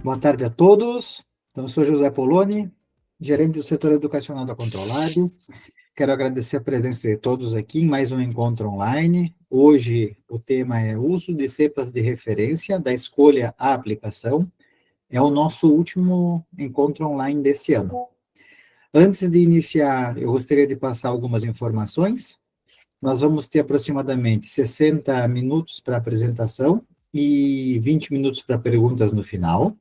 Boa tarde a todos. Então, eu sou José Poloni, gerente do setor educacional da Controlab. Quero agradecer a presença de todos aqui em mais um encontro online. Hoje, o tema é uso de cepas de referência, da escolha à aplicação. É o nosso último encontro online desse ano. Antes de iniciar, eu gostaria de passar algumas informações. Nós vamos ter aproximadamente 60 minutos para apresentação e 20 minutos para perguntas no final.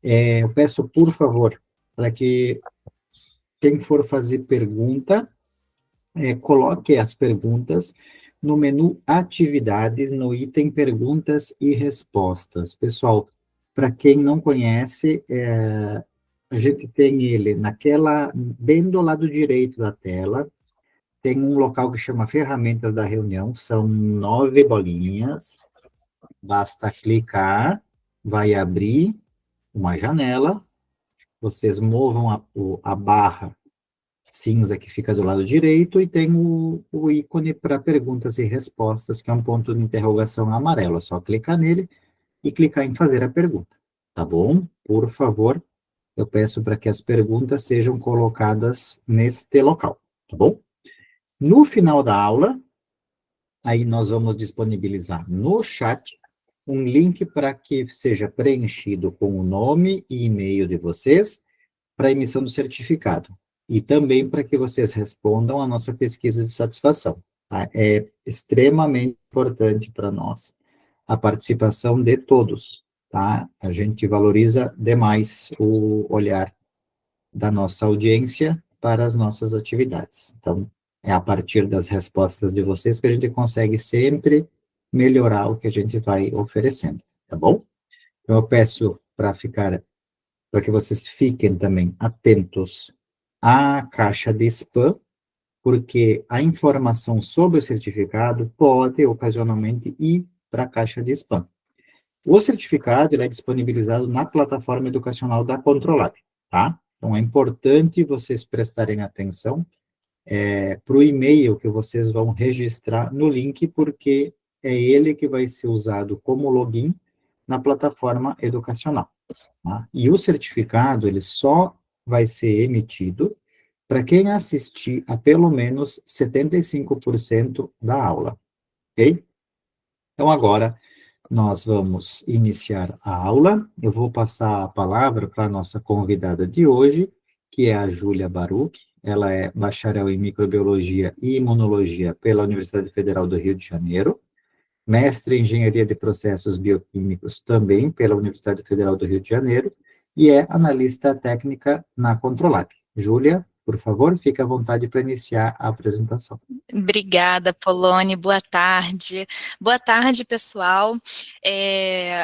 Eu peço, por favor, para que quem for fazer pergunta, coloque as perguntas no menu Atividades, no item Perguntas e Respostas. Pessoal, para quem não conhece, a gente tem ele bem do lado direito da tela, tem um local que chama Ferramentas da Reunião, são 9 bolinhas, basta clicar, vai abrir uma janela, vocês movam a barra cinza que fica do lado direito e tem o ícone para perguntas e respostas, que é um ponto de interrogação amarelo. É só clicar nele e clicar em fazer a pergunta, tá bom? Por favor, eu peço para que as perguntas sejam colocadas neste local, tá bom? No final da aula, aí nós vamos disponibilizar no chat um link para que seja preenchido com o nome e e-mail de vocês para emissão do certificado. E também para que vocês respondam a nossa pesquisa de satisfação. Tá? É extremamente importante para nós a participação de todos. Tá? A gente valoriza demais o olhar da nossa audiência para as nossas atividades. Então, é a partir das respostas de vocês que a gente consegue sempre melhorar o que a gente vai oferecendo, tá bom? Então, eu peço para que vocês fiquem também atentos à caixa de spam, porque a informação sobre o certificado pode, ocasionalmente, ir para a caixa de spam. O certificado ele é disponibilizado na plataforma educacional da Controlab, tá? Então, é importante vocês prestarem atenção para o e-mail que vocês vão registrar no link, porque é ele que vai ser usado como login na plataforma educacional. Tá? E o certificado, ele só vai ser emitido para quem assistir a pelo menos 75% da aula, ok? Então, agora, nós vamos iniciar a aula. Eu vou passar a palavra para a nossa convidada de hoje, que é a Júlia Baruch. Ela é bacharel em microbiologia e imunologia pela Universidade Federal do Rio de Janeiro, mestre em engenharia de processos bioquímicos também pela Universidade Federal do Rio de Janeiro, e é analista técnica na Controlab. Júlia, por favor, fique à vontade para iniciar a apresentação. Obrigada, Poloni. Boa tarde. Boa tarde, pessoal.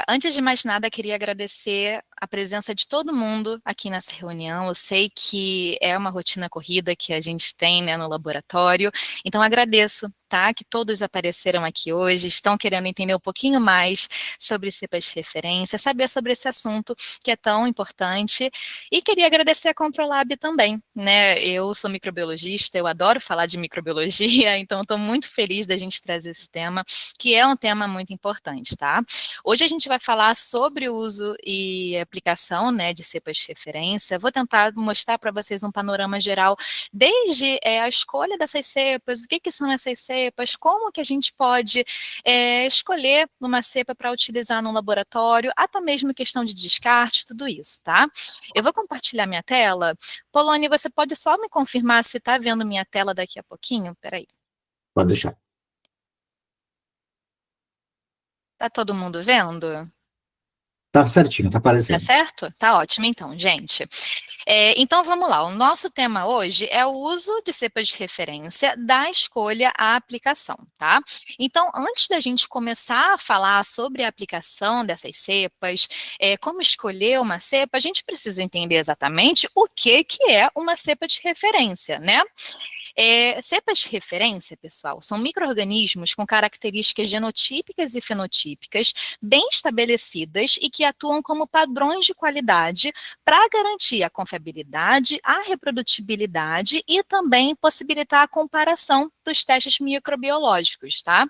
Antes de mais nada, queria agradecer a presença de todo mundo aqui nessa reunião. Eu sei que é uma rotina corrida que a gente tem, né, no laboratório, então agradeço, tá, que todos apareceram aqui hoje, estão querendo entender um pouquinho mais sobre cepas de referência, saber sobre esse assunto que é tão importante, e queria agradecer a Controlab também, né, eu sou microbiologista, eu adoro falar de microbiologia, então estou muito feliz da gente trazer esse tema, que é um tema muito importante, tá? Hoje a gente vai falar sobre o uso e aplicação, né, de cepas de referência. Vou tentar mostrar para vocês um panorama geral, desde a escolha dessas cepas, o que são essas cepas, como que a gente pode escolher uma cepa para utilizar no laboratório, até mesmo questão de descarte, tudo isso, tá? Eu vou compartilhar minha tela. Poloni, você pode só me confirmar se está vendo minha tela daqui a pouquinho? Peraí. Pode deixar. Tá todo mundo vendo? Tá certinho, tá Tá aparecendo. certo? Tá ótimo, então, gente. Então, vamos lá. O nosso tema hoje é o uso de cepas de referência da escolha à aplicação, tá? Então, antes da gente começar a falar sobre a aplicação dessas cepas, como escolher uma cepa, a gente precisa entender exatamente o que é uma cepa de referência, né? Cepas de referência, pessoal, são micro-organismos com características genotípicas e fenotípicas bem estabelecidas e que atuam como padrões de qualidade para garantir a confiabilidade, a reprodutibilidade e também possibilitar a comparação dos testes microbiológicos, tá?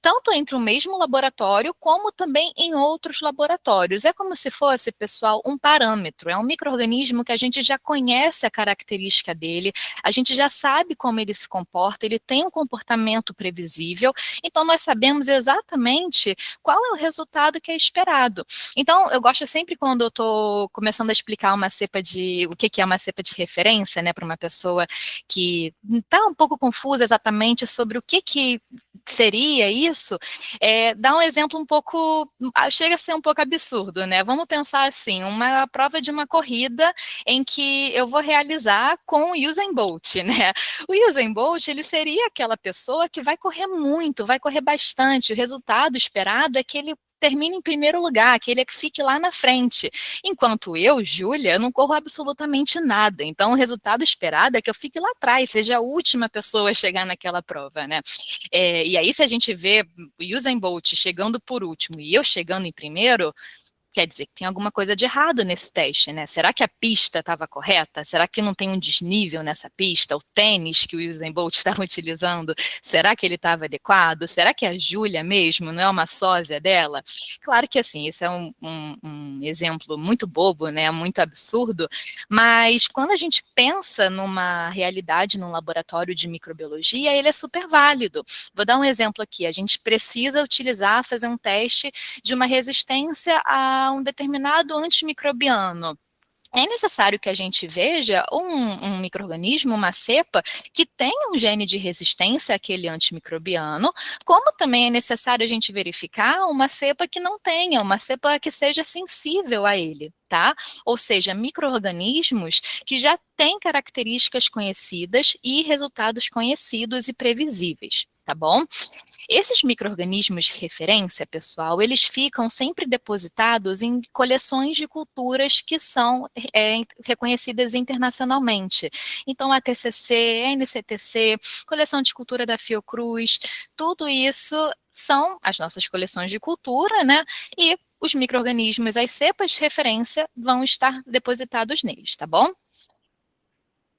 Tanto entre o mesmo laboratório, como também em outros laboratórios. É como se fosse, pessoal, um parâmetro, é um micro-organismo que a gente já conhece a característica dele, a gente já sabe como ele se comporta, ele tem um comportamento previsível, então nós sabemos exatamente qual é o resultado que é esperado. Então, eu gosto sempre quando eu estou começando a explicar o que é uma cepa de referência, né, para uma pessoa que está um pouco confusa exatamente sobre o que seria isso, dá um exemplo um pouco, chega a ser um pouco absurdo, né? Vamos pensar assim, uma prova de uma corrida em que eu vou realizar com o Usain Bolt, né? O Usain Bolt, ele seria aquela pessoa que vai correr muito, vai correr bastante, o resultado esperado é que ele termine em primeiro lugar, que ele fique lá na frente. Enquanto eu, Júlia, não corro absolutamente nada. Então, o resultado esperado é que eu fique lá atrás, seja a última pessoa a chegar naquela prova, né? E aí, se a gente vê o Usain Bolt chegando por último e eu chegando em primeiro, quer dizer que tem alguma coisa de errado nesse teste, né? Será que a pista estava correta? Será que não tem um desnível nessa pista? O tênis que o Usain Bolt estava utilizando, será que ele estava adequado? Será que a Júlia mesmo não é uma sósia dela? Claro que assim, isso é um exemplo muito bobo, né? Muito absurdo, mas quando a gente pensa numa realidade num laboratório de microbiologia, ele é super válido. Vou dar um exemplo aqui, a gente precisa fazer um teste de uma resistência a um determinado antimicrobiano. É necessário que a gente veja um micro-organismo, uma cepa, que tenha um gene de resistência àquele antimicrobiano, como também é necessário a gente verificar uma cepa que não tenha, uma cepa que seja sensível a ele, tá? Ou seja, micro-organismos que já têm características conhecidas e resultados conhecidos e previsíveis, tá bom? Esses micro-organismos de referência, pessoal, eles ficam sempre depositados em coleções de culturas que são reconhecidas internacionalmente. Então, a TCC, NCTC, coleção de cultura da Fiocruz, tudo isso são as nossas coleções de cultura, né? E os micro-organismos, as cepas de referência, vão estar depositados neles, tá bom?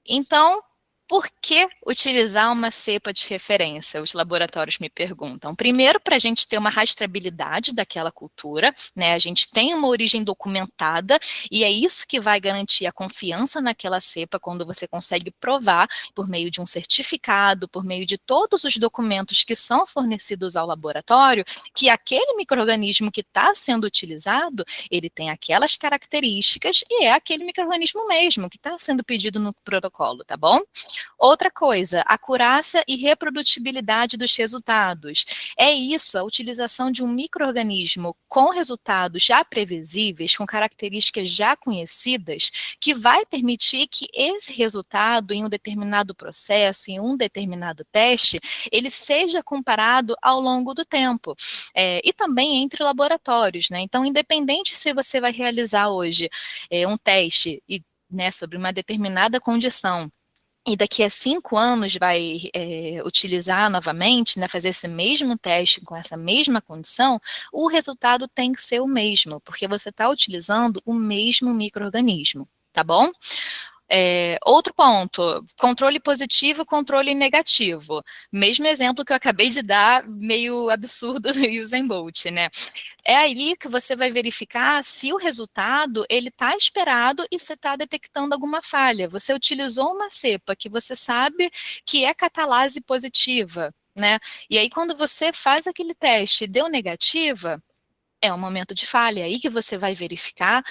Então, por que utilizar uma cepa de referência? Os laboratórios me perguntam. Primeiro, para a gente ter uma rastreabilidade daquela cultura, né? A gente tem uma origem documentada e é isso que vai garantir a confiança naquela cepa quando você consegue provar por meio de um certificado, por meio de todos os documentos que são fornecidos ao laboratório, que aquele micro-organismo que está sendo utilizado, ele tem aquelas características e é aquele micro-organismo mesmo que está sendo pedido no protocolo, tá bom? Outra coisa, acurácia e reprodutibilidade dos resultados. É isso, a utilização de um micro-organismo com resultados já previsíveis, com características já conhecidas, que vai permitir que esse resultado em um determinado processo, em um determinado teste, ele seja comparado ao longo do tempo. E também entre laboratórios, né? Então, independente se você vai realizar hoje um teste né, sobre uma determinada condição, e daqui a 5 anos vai utilizar novamente, né, fazer esse mesmo teste com essa mesma condição, o resultado tem que ser o mesmo, porque você está utilizando o mesmo micro-organismo, tá bom? Outro ponto, controle positivo, controle negativo. Mesmo exemplo que eu acabei de dar, meio absurdo do Usain Bolt, né? É aí que você vai verificar se o resultado ele está esperado e se está detectando alguma falha. Você utilizou uma cepa que você sabe que é catalase positiva, né? E aí quando você faz aquele teste e deu negativa, é um momento de falha, aí que você vai verificar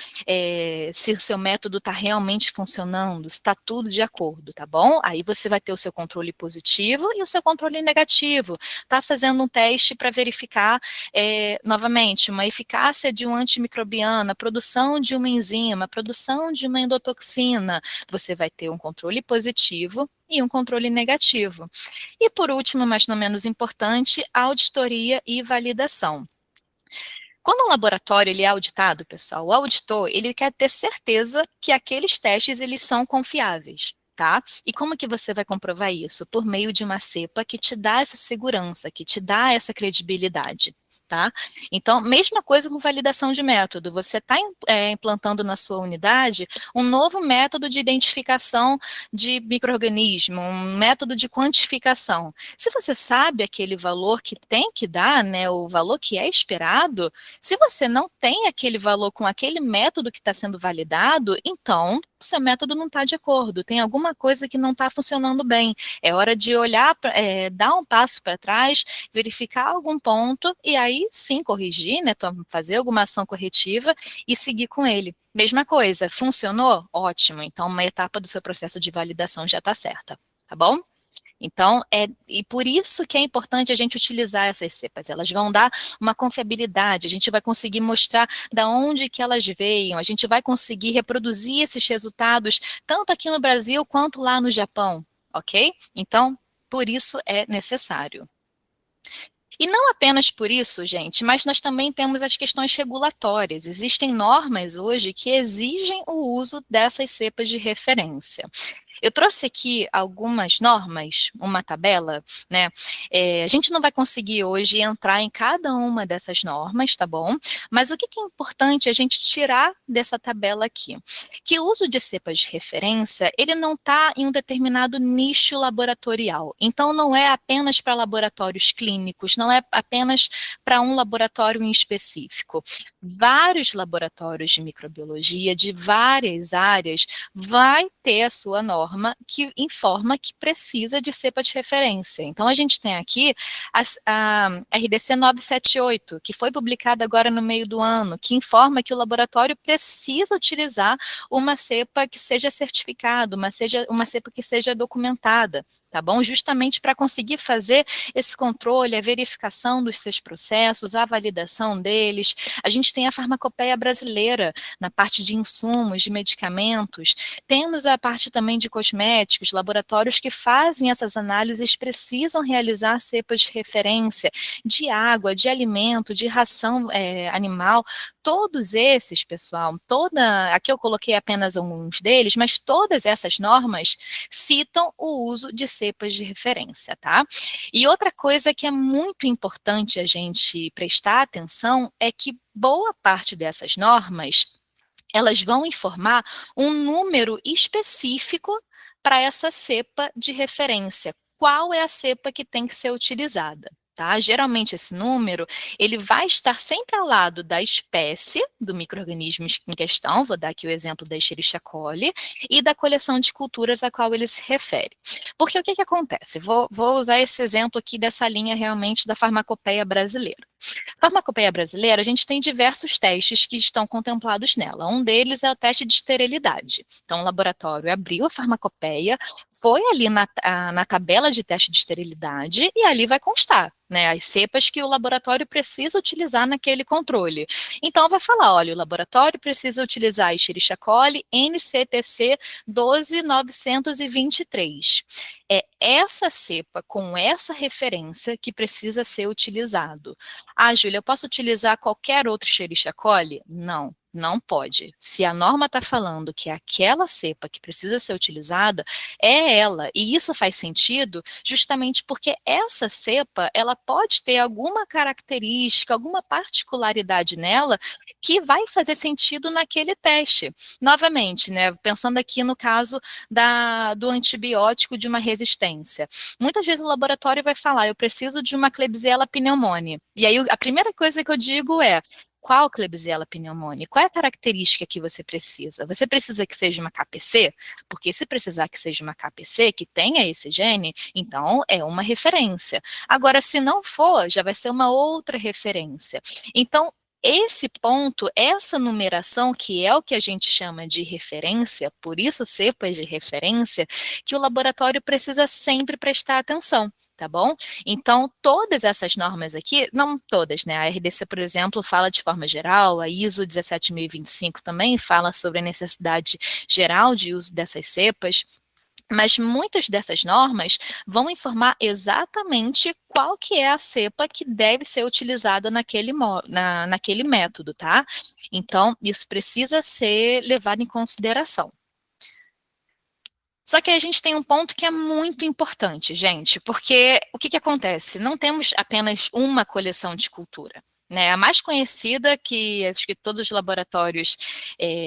se o seu método está realmente funcionando, se está tudo de acordo, tá bom? Aí você vai ter o seu controle positivo e o seu controle negativo. Está fazendo um teste para verificar, novamente, uma eficácia de um antimicrobiano, a produção de uma enzima, a produção de uma endotoxina. Você vai ter um controle positivo e um controle negativo. E por último, mas não menos importante, auditoria e validação. Quando um laboratório ele é auditado, pessoal, o auditor ele quer ter certeza que aqueles testes eles são confiáveis. tá? E como que você vai comprovar isso? Por meio de uma cepa que te dá essa segurança, que te dá essa credibilidade. Tá? Então, mesma coisa com validação de método. Você está implantando na sua unidade um novo método de identificação de micro-organismo, um método de quantificação. Se você sabe aquele valor que tem que dar, né, o valor que é esperado, se você não tem aquele valor com aquele método que está sendo validado, então o seu método não está de acordo, tem alguma coisa que não está funcionando bem. É hora de olhar, dar um passo para trás, verificar algum ponto e aí sim corrigir, né, fazer alguma ação corretiva e seguir com ele. Mesma coisa, funcionou? Ótimo, então uma etapa do seu processo de validação já está certa, tá bom? Então, e por isso que é importante a gente utilizar essas cepas, elas vão dar uma confiabilidade, a gente vai conseguir mostrar da onde que elas veio, a gente vai conseguir reproduzir esses resultados, tanto aqui no Brasil quanto lá no Japão, ok? Então, por isso é necessário. E não apenas por isso, gente, mas nós também temos as questões regulatórias. Existem normas hoje que exigem o uso dessas cepas de referência. Eu trouxe aqui algumas normas, uma tabela, né? A gente não vai conseguir hoje entrar em cada uma dessas normas, tá bom? Mas o que é importante a gente tirar dessa tabela aqui? Que o uso de cepas de referência, ele não está em um determinado nicho laboratorial. Então, não é apenas para laboratórios clínicos, não é apenas para um laboratório em específico. Vários laboratórios de microbiologia, de várias áreas, vai ter a sua norma que informa que precisa de cepa de referência. Então, a gente tem aqui a RDC 978, que foi publicada agora no meio do ano, que informa que o laboratório precisa utilizar uma cepa que seja certificada, uma cepa que seja documentada, tá bom? Justamente para conseguir fazer esse controle, a verificação dos seus processos, a validação deles. A gente tem a farmacopeia brasileira na parte de insumos, de medicamentos. Temos a parte também de cosméticos, laboratórios que fazem essas análises precisam realizar cepas de referência de água, de alimento, de ração animal. Todos esses, pessoal, aqui eu coloquei apenas alguns deles, mas todas essas normas citam o uso de cepas de referência, tá? E outra coisa que é muito importante a gente prestar atenção é que boa parte dessas normas, elas vão informar um número específico para essa cepa de referência. Qual é a cepa que tem que ser utilizada? Tá? Geralmente esse número, ele vai estar sempre ao lado da espécie do micro-organismo em questão, vou dar aqui o exemplo da Escherichia coli, e da coleção de culturas a qual ele se refere. Porque o que acontece? Vou usar esse exemplo aqui dessa linha realmente da farmacopeia brasileira. Farmacopeia brasileira, a gente tem diversos testes que estão contemplados nela. Um deles é o teste de esterilidade. Então, o laboratório abriu a farmacopeia, foi ali na tabela de teste de esterilidade e ali vai constar, né, as cepas que o laboratório precisa utilizar naquele controle. Então, vai falar, olha, o laboratório precisa utilizar a Escherichia coli NCTC 12923. É essa cepa com essa referência que precisa ser utilizado. Ah, Júlia, eu posso utilizar qualquer outro Escherichia coli? Não. Não pode. Se a norma está falando que é aquela cepa que precisa ser utilizada, é ela. E isso faz sentido justamente porque essa cepa, ela pode ter alguma característica, alguma particularidade nela que vai fazer sentido naquele teste. Novamente, né, pensando aqui no caso do antibiótico de uma resistência. Muitas vezes o laboratório vai falar, eu preciso de uma Klebsiella pneumoniae. E aí a primeira coisa que eu digo é, qual Klebsiella pneumoniae? Qual é a característica que você precisa? Você precisa que seja uma KPC? Porque se precisar que seja uma KPC, que tenha esse gene, então é uma referência. Agora, se não for, já vai ser uma outra referência. Então, esse ponto, essa numeração, que é o que a gente chama de referência, por isso cepas de referência, que o laboratório precisa sempre prestar atenção. Tá bom? Então, todas essas normas aqui, não todas, né? A RDC, por exemplo, fala de forma geral, a ISO 17025 também fala sobre a necessidade geral de uso dessas cepas, mas muitas dessas normas vão informar exatamente qual que é a cepa que deve ser utilizada naquele método, tá? Então, isso precisa ser levado em consideração. Só que a gente tem um ponto que é muito importante, gente, porque o que acontece? Não temos apenas uma coleção de cultura. Né, a mais conhecida, que acho que todos os laboratórios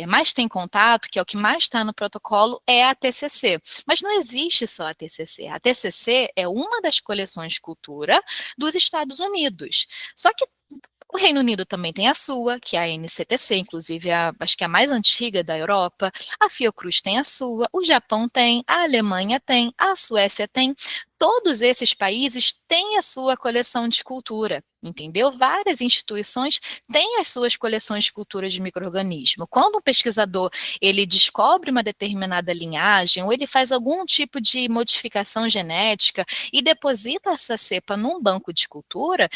mais têm contato, que é o que mais está no protocolo, é a TCC. Mas não existe só a TCC. A TCC é uma das coleções de cultura dos Estados Unidos. Só que o Reino Unido também tem a sua, que é a NCTC, inclusive acho que é a mais antiga da Europa. A Fiocruz tem a sua, o Japão tem, a Alemanha tem, a Suécia tem. Todos esses países têm a sua coleção de cultura, entendeu? Várias instituições têm as suas coleções de cultura de micro-organismo. Quando um pesquisador ele descobre uma determinada linhagem ou ele faz algum tipo de modificação genética e deposita essa cepa num banco de cultura,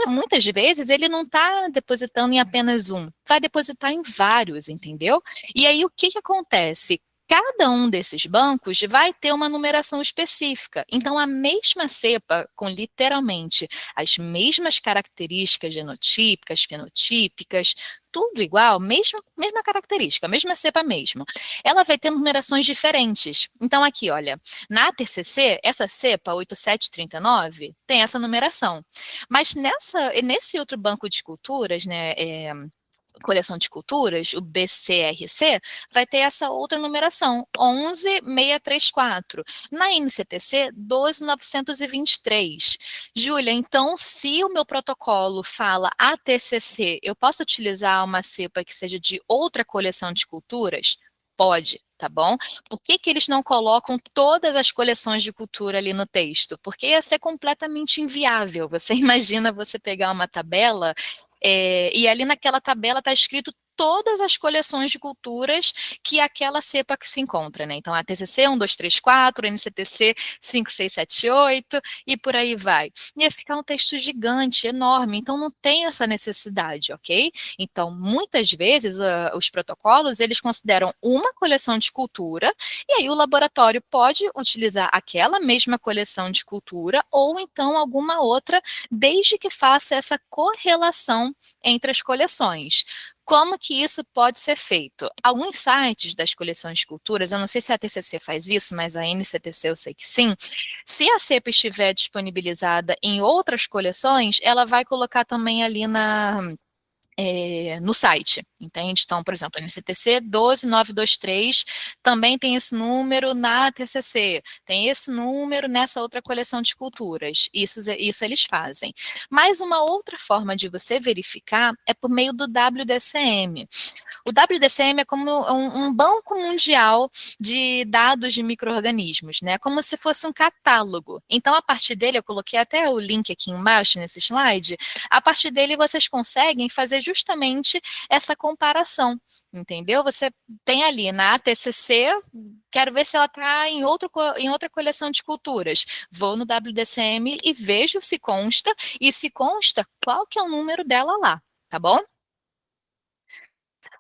muitas vezes ele não está depositando em apenas um, vai depositar em vários, entendeu? E aí o que acontece? Cada um desses bancos vai ter uma numeração específica. Então, a mesma cepa, com literalmente as mesmas características genotípicas, fenotípicas, tudo igual, mesma característica, mesma cepa mesmo, ela vai ter numerações diferentes. Então, aqui, olha, na TCC, essa cepa 8739 tem essa numeração. Mas nesse outro banco de culturas, né, coleção de culturas, o BCRC, vai ter essa outra numeração, 11634. Na NCTC, 12923. Júlia, então, se o meu protocolo fala ATCC, eu posso utilizar uma cepa que seja de outra coleção de culturas? Pode, tá bom? Por que eles não colocam todas as coleções de cultura ali no texto? Porque ia ser completamente inviável. Você imagina você pegar uma tabela e ali naquela tabela está escrito todas as coleções de culturas que aquela cepa que se encontra, né? Então, a TCC 1, 2, 3, 4, NCTC 5, 6, 7, 8 e por aí vai. Ia ficar um texto gigante, enorme, então não tem essa necessidade, ok? Então, muitas vezes, os protocolos, eles consideram uma coleção de cultura e aí o laboratório pode utilizar aquela mesma coleção de cultura ou então alguma outra, desde que faça essa correlação entre as coleções. Como que isso pode ser feito? Alguns sites das coleções de culturas, eu não sei se a TCC faz isso, mas a NCTC eu sei que sim, se a cepa estiver disponibilizada em outras coleções, ela vai colocar também ali no site, entende? Então, por exemplo, a NCTC 12923 também tem esse número na TCC, tem esse número nessa outra coleção de culturas, isso eles fazem. Mas uma outra forma de você verificar é por meio do WDCM. O WDCM é como um banco mundial de dados de micro-organismos, né? Como se fosse um catálogo. Então, a partir dele, eu coloquei até o link aqui embaixo nesse slide, a partir dele vocês conseguem fazer justamente essa comparação, entendeu? Você tem ali na ATCC, quero ver se ela está em outra coleção de culturas. Vou no WDCM e vejo se consta, e se consta, qual que é o número dela lá, tá bom?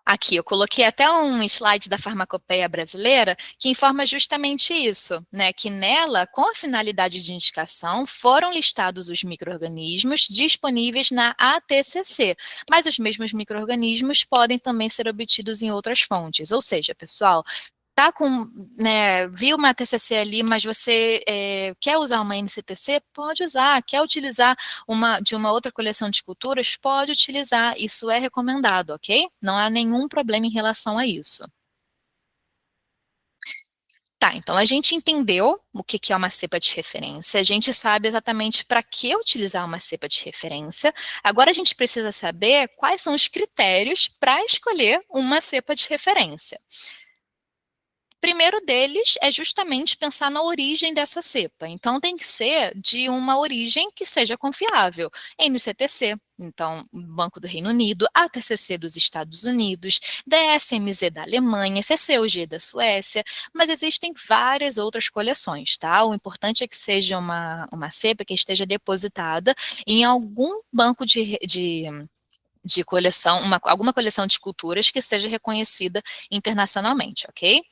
Aqui, eu coloquei até um slide da farmacopeia brasileira que informa justamente isso, né? Que nela, com a finalidade de indicação, foram listados os micro-organismos disponíveis na ATCC, mas os mesmos micro-organismos podem também ser obtidos em outras fontes. Ou seja, pessoal, tá com, né, viu uma TCC ali, mas você quer usar uma NCTC? Pode usar. Quer utilizar de uma outra coleção de culturas? Pode utilizar. Isso é recomendado, ok? Não há nenhum problema em relação a isso. Tá, então a gente entendeu o que é uma cepa de referência, a gente sabe exatamente para que utilizar uma cepa de referência. Agora a gente precisa saber quais são os critérios para escolher uma cepa de referência. Primeiro deles é justamente pensar na origem dessa cepa. Então, tem que ser de uma origem que seja confiável. NCTC, então, Banco do Reino Unido, ATCC dos Estados Unidos, DSMZ da Alemanha, CCOG da Suécia, mas existem várias outras coleções, tá? O importante é que seja uma cepa que esteja depositada em algum banco de coleção, alguma coleção de culturas que esteja reconhecida internacionalmente, ok?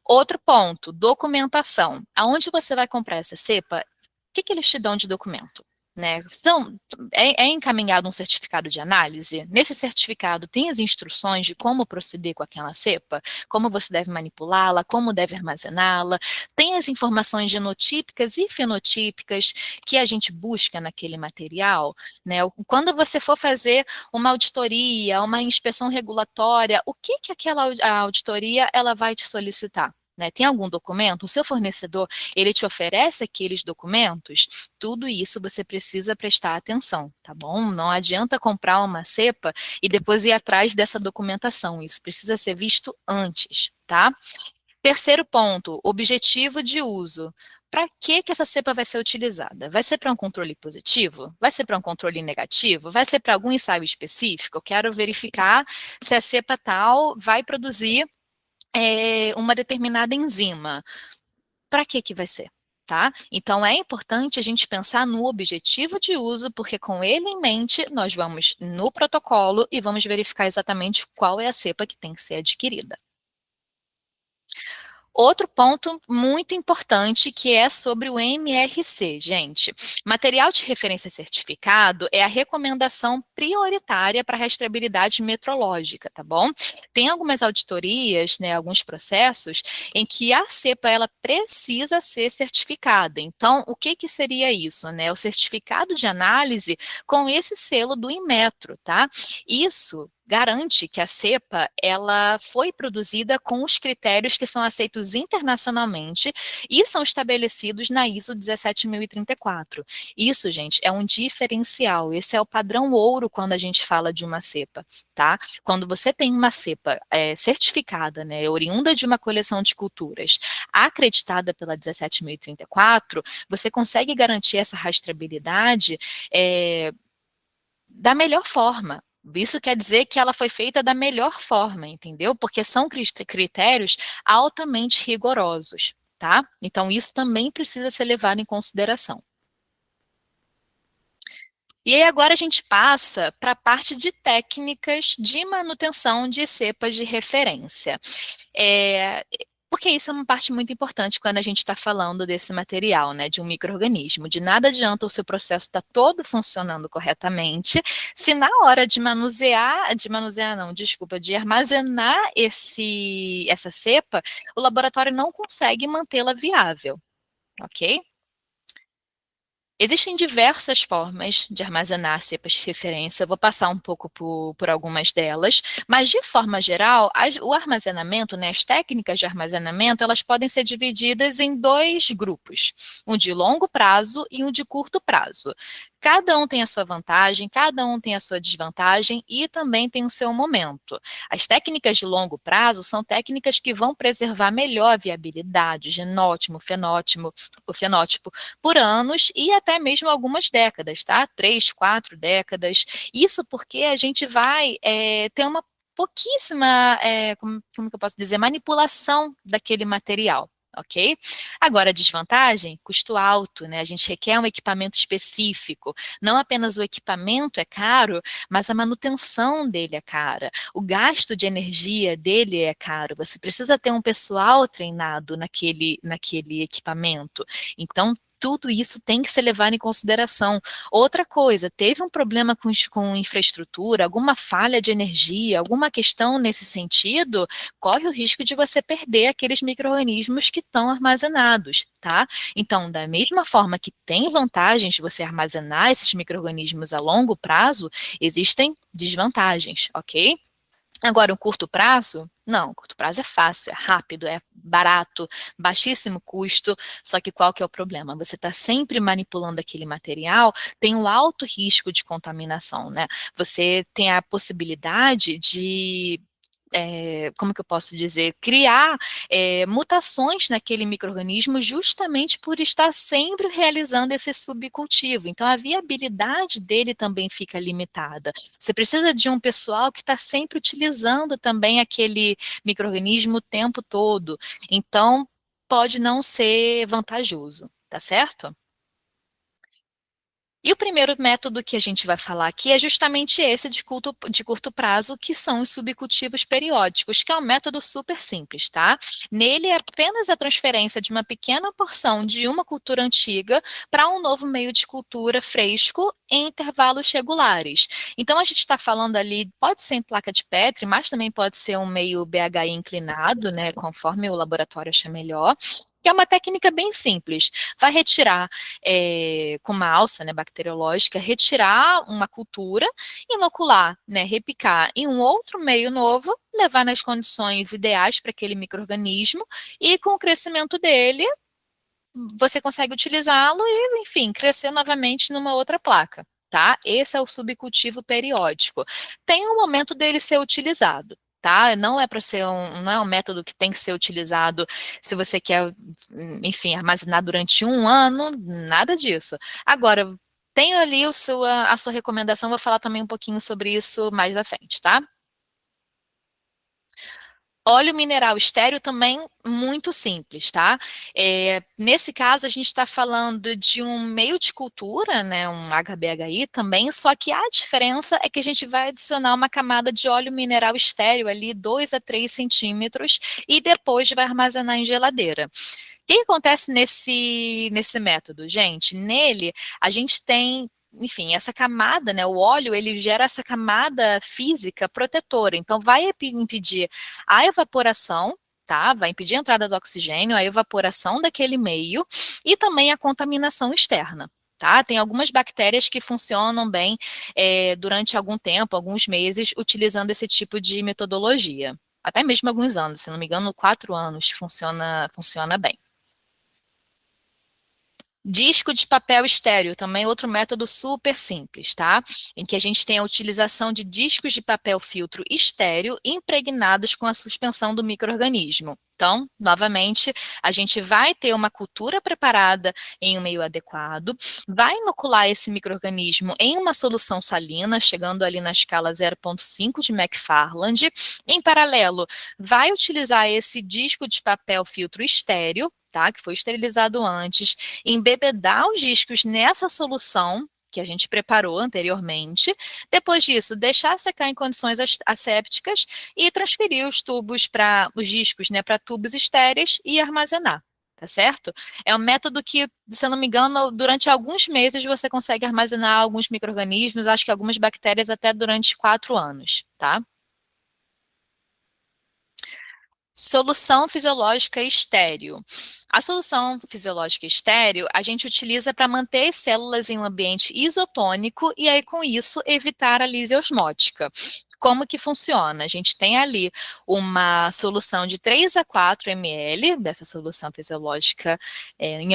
Outro ponto, documentação. Aonde você vai comprar essa cepa, o que eles te dão de documento? né? Então, é encaminhado um certificado de análise. Nesse certificado tem as instruções de como proceder com aquela cepa, como você deve manipulá-la, como deve armazená-la, tem as informações genotípicas e fenotípicas que a gente busca naquele material, né? Quando você for fazer uma auditoria, uma inspeção regulatória, o que que aquela auditoria ela vai te solicitar? Né, tem algum documento? O seu fornecedor, ele te oferece aqueles documentos? Tudo isso você precisa prestar atenção, tá bom? Não adianta comprar uma cepa e depois ir atrás dessa documentação. Isso precisa ser visto antes, tá? Terceiro ponto, objetivo de uso. Para que que essa cepa vai ser utilizada? Vai ser para um controle positivo? Vai ser para um controle negativo? Vai ser para algum ensaio específico? Eu quero verificar se a cepa tal vai produzir uma determinada enzima. Para que que vai ser? Tá? Então, é importante a gente pensar no objetivo de uso, porque com ele em mente, nós vamos no protocolo e vamos verificar exatamente qual é a cepa que tem que ser adquirida. Outro ponto muito importante que é sobre o MRC, gente. Material de referência certificado é a recomendação prioritária para rastreabilidade metrológica, tá bom? Tem algumas auditorias, né, alguns processos em que a cepa ela precisa ser certificada. Então, o que que seria isso, né? O certificado de análise com esse selo do Inmetro, tá? Isso garante que a cepa ela foi produzida com os critérios que são aceitos internacionalmente e são estabelecidos na ISO 17034. Isso, gente, é um diferencial. Esse é o padrão ouro quando a gente fala de uma cepa, tá? Quando você tem uma cepa certificada, né, oriunda de uma coleção de culturas, acreditada pela 17034, você consegue garantir essa rastreabilidade da melhor forma. Isso quer dizer que ela foi feita da melhor forma, entendeu? Porque são critérios altamente rigorosos, tá? Então, isso também precisa ser levado em consideração. E aí agora a gente passa para a parte de técnicas de manutenção de cepas de referência. Porque isso é uma parte muito importante quando a gente está falando desse material, né, de um micro-organismo. De nada adianta o seu processo estar todo funcionando corretamente, se na hora de armazenar essa cepa, o laboratório não consegue mantê-la viável, ok? Existem diversas formas de armazenar cepas de referência, eu vou passar um pouco por algumas delas, mas de forma geral, o armazenamento, né, as técnicas de armazenamento, elas podem ser divididas em dois grupos, um de longo prazo e um de curto prazo. Cada um tem a sua vantagem, cada um tem a sua desvantagem e também tem o seu momento. As técnicas de longo prazo são técnicas que vão preservar melhor a viabilidade, o genótipo, o fenótipo por anos e até mesmo algumas décadas, tá? 3, 4 décadas. Isso porque a gente vai ter uma pouquíssima, como que eu posso dizer, manipulação daquele material. Ok? Agora, a desvantagem, custo alto, né? A gente requer um equipamento específico. Não apenas o equipamento é caro, mas a manutenção dele é cara. O gasto de energia dele é caro. Você precisa ter um pessoal treinado naquele equipamento. Então, tudo isso tem que ser levado em consideração. Outra coisa, teve um problema com infraestrutura, alguma falha de energia, alguma questão nesse sentido, corre o risco de você perder aqueles micro-organismos que estão armazenados, tá? Então, da mesma forma que tem vantagens de você armazenar esses micro-organismos a longo prazo, existem desvantagens, ok? Agora, um curto prazo? Não, curto prazo é fácil, é rápido, é barato, baixíssimo custo, só que qual que é o problema? Você está sempre manipulando aquele material, tem um alto risco de contaminação, né? Você tem a possibilidade de como que eu posso dizer, criar mutações naquele micro-organismo justamente por estar sempre realizando esse subcultivo. Então, a viabilidade dele também fica limitada. Você precisa de um pessoal que está sempre utilizando também aquele micro-organismo o tempo todo. Então, pode não ser vantajoso, tá certo? E o primeiro método que a gente vai falar aqui é justamente esse de curto prazo, que são os subcultivos periódicos, que é um método super simples, tá? Nele é apenas a transferência de uma pequena porção de uma cultura antiga para um novo meio de cultura fresco em intervalos regulares. Então a gente está falando ali, pode ser em placa de Petri, mas também pode ser um meio BHI inclinado, né? Conforme o laboratório achar melhor. Que é uma técnica bem simples. Vai retirar com uma alça, né, bacteriológica, retirar uma cultura, inocular, né, repicar em um outro meio novo, levar nas condições ideais para aquele micro-organismo e com o crescimento dele, você consegue utilizá-lo e, enfim, crescer novamente numa outra placa. Tá? Esse é o subcultivo periódico. Tem um momento dele ser utilizado. Tá? Não é para ser não é um método que tem que ser utilizado se você quer, enfim, armazenar durante um ano, nada disso. Agora, tenho ali a sua recomendação, vou falar também um pouquinho sobre isso mais à frente, tá? Óleo mineral estéreo também muito simples, tá? Nesse caso, a gente está falando de um meio de cultura, né, um HBHI também, só que a diferença é que a gente vai adicionar uma camada de óleo mineral estéreo ali, 2 a 3 centímetros, e depois vai armazenar em geladeira. O que acontece nesse método, gente? Nele, a gente tem, enfim, essa camada, né? O óleo, ele gera essa camada física protetora. Então, vai impedir a evaporação, tá? Vai impedir a entrada do oxigênio, a evaporação daquele meio e também a contaminação externa. Tá? Tem algumas bactérias que funcionam bem durante algum tempo, alguns meses, utilizando esse tipo de metodologia. Até mesmo alguns anos, se não me engano, 4 anos funciona bem. Disco de papel estéreo, também outro método super simples, tá? Em que a gente tem a utilização de discos de papel filtro estéreo impregnados com a suspensão do micro-organismo. Então, novamente, a gente vai ter uma cultura preparada em um meio adequado, vai inocular esse micro-organismo em uma solução salina, chegando ali na escala 0,5 de McFarland. Em paralelo, vai utilizar esse disco de papel filtro estéreo, tá? Que foi esterilizado antes, embebedar os discos nessa solução que a gente preparou anteriormente. Depois disso, deixar secar em condições assépticas e transferir os tubos para os discos, né, para tubos estéreis e armazenar. Tá certo? É um método que, se eu não me engano, durante alguns meses você consegue armazenar alguns micro-organismos, acho que algumas bactérias até durante 4 anos, tá? Solução fisiológica estéreo. A solução fisiológica estéreo a gente utiliza para manter as células em um ambiente isotônico e aí com isso evitar a lise osmótica. Como que funciona? A gente tem ali uma solução de 3 a 4 ml dessa solução fisiológica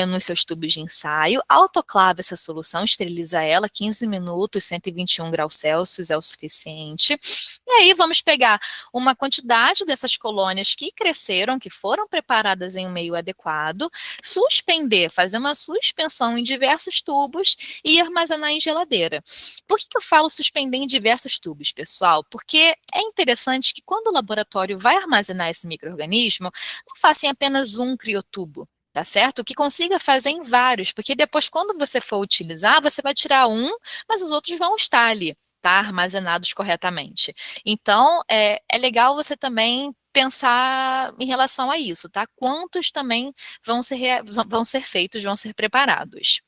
nos seus tubos de ensaio, autoclava essa solução, esteriliza ela, 15 minutos, 121 graus Celsius é o suficiente. E aí vamos pegar uma quantidade dessas colônias que cresceram, que foram preparadas em um meio adequado, suspender, fazer uma suspensão em diversos tubos e armazenar em geladeira. Por que eu falo suspender em diversos tubos, pessoal? Porque é interessante que quando o laboratório vai armazenar esse micro-organismo, não faça em apenas um criotubo. Tá certo? Que consiga fazer em vários, porque depois, quando você for utilizar, você vai tirar um, mas os outros vão estar ali, tá? Armazenados corretamente. Então, é legal você também pensar em relação a isso, tá? Quantos também vão ser feitos, vão ser preparados.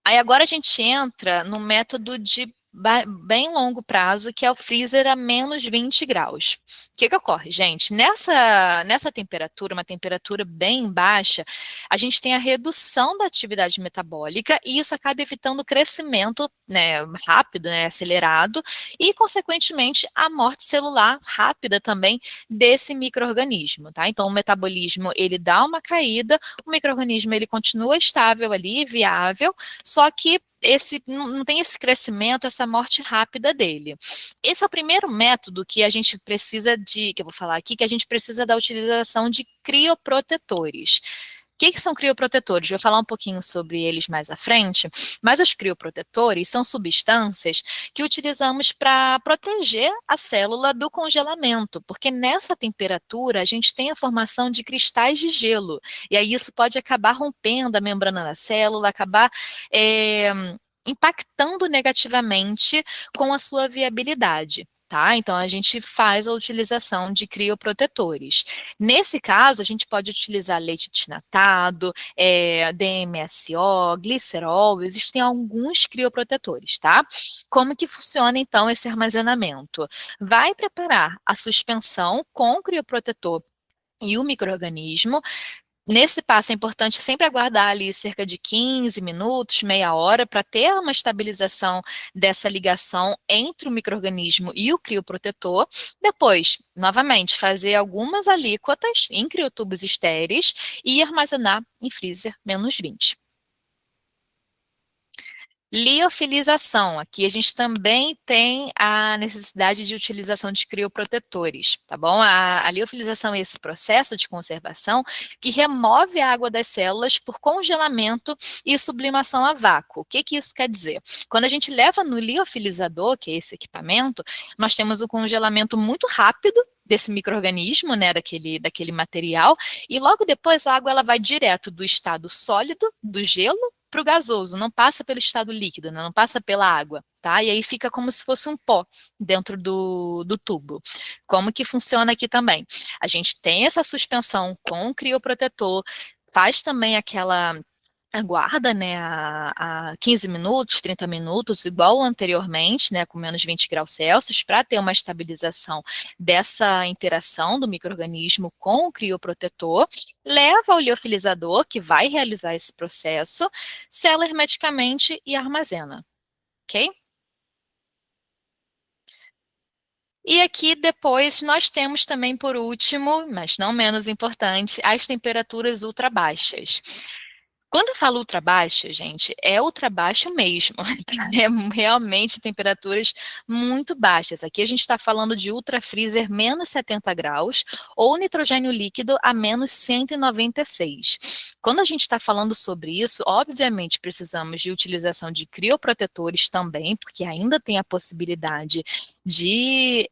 Aí agora a gente entra no método de bem longo prazo, que é o freezer a menos 20 graus. O que ocorre, gente? Nessa temperatura, uma temperatura bem baixa, a gente tem a redução da atividade metabólica e isso acaba evitando o crescimento, né, rápido, né, acelerado e, consequentemente, a morte celular rápida também desse micro-organismo, tá? Então, o metabolismo, ele dá uma caída, o micro-organismo, ele continua estável ali, viável, só que não tem esse crescimento, essa morte rápida dele. Esse é o primeiro método que a gente precisa que eu vou falar aqui, que a gente precisa da utilização de crioprotetores. que são crioprotetores? Vou falar um pouquinho sobre eles mais à frente, mas os crioprotetores são substâncias que utilizamos para proteger a célula do congelamento, porque nessa temperatura a gente tem a formação de cristais de gelo, e aí isso pode acabar rompendo a membrana da célula, acabar impactando negativamente com a sua viabilidade. Tá? Então, a gente faz a utilização de crioprotetores. Nesse caso, a gente pode utilizar leite desnatado, DMSO, glicerol, existem alguns crioprotetores, tá? Como que funciona, então, esse armazenamento? Vai preparar a suspensão com o crioprotetor e o micro-organismo. Nesse passo é importante sempre aguardar ali cerca de 15 minutos, meia hora, para ter uma estabilização dessa ligação entre o micro-organismo e o crioprotetor. Depois, novamente, fazer algumas alíquotas em criotubos estéreis e armazenar em freezer -20. Liofilização. Aqui a gente também tem a necessidade de utilização de crioprotetores, tá bom? A liofilização é esse processo de conservação que remove a água das células por congelamento e sublimação a vácuo. O que isso quer dizer? Quando a gente leva no liofilizador, que é esse equipamento, nós temos um congelamento muito rápido desse micro-organismo, né, daquele material, e logo depois a água ela vai direto do estado sólido, do gelo, para o gasoso, não passa pelo estado líquido, né, não passa pela água, tá? E aí fica como se fosse um pó dentro do tubo. Como que funciona aqui também? A gente tem essa suspensão com o crioprotetor, faz também aquela aguarda, né, a 15 minutos, 30 minutos, igual anteriormente, né, com -20 °C, para ter uma estabilização dessa interação do micro-organismo com o crioprotetor, leva ao liofilizador, que vai realizar esse processo, sela hermeticamente e armazena, ok? E aqui depois nós temos também, por último, mas não menos importante, as temperaturas ultrabaixas. Quando eu falo ultra baixa, gente, é ultra baixo mesmo. É realmente temperaturas muito baixas. Aqui a gente está falando de ultra freezer -70 °, ou nitrogênio líquido a -196. Quando a gente está falando sobre isso, obviamente precisamos de utilização de crioprotetores também, porque ainda tem a possibilidade de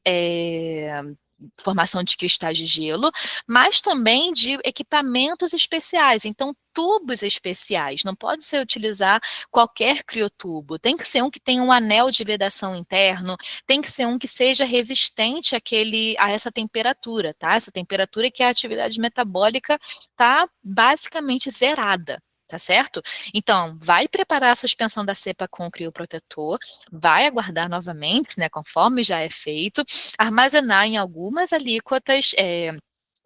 formação de cristais de gelo, mas também de equipamentos especiais, então tubos especiais, não pode ser utilizar qualquer criotubo, tem que ser um que tenha um anel de vedação interno, tem que ser um que seja resistente a essa temperatura, tá? Essa temperatura que a atividade metabólica está basicamente zerada. Tá certo? Então, vai preparar a suspensão da cepa com o crioprotetor, vai aguardar novamente, né, conforme já é feito, armazenar em algumas alíquotas,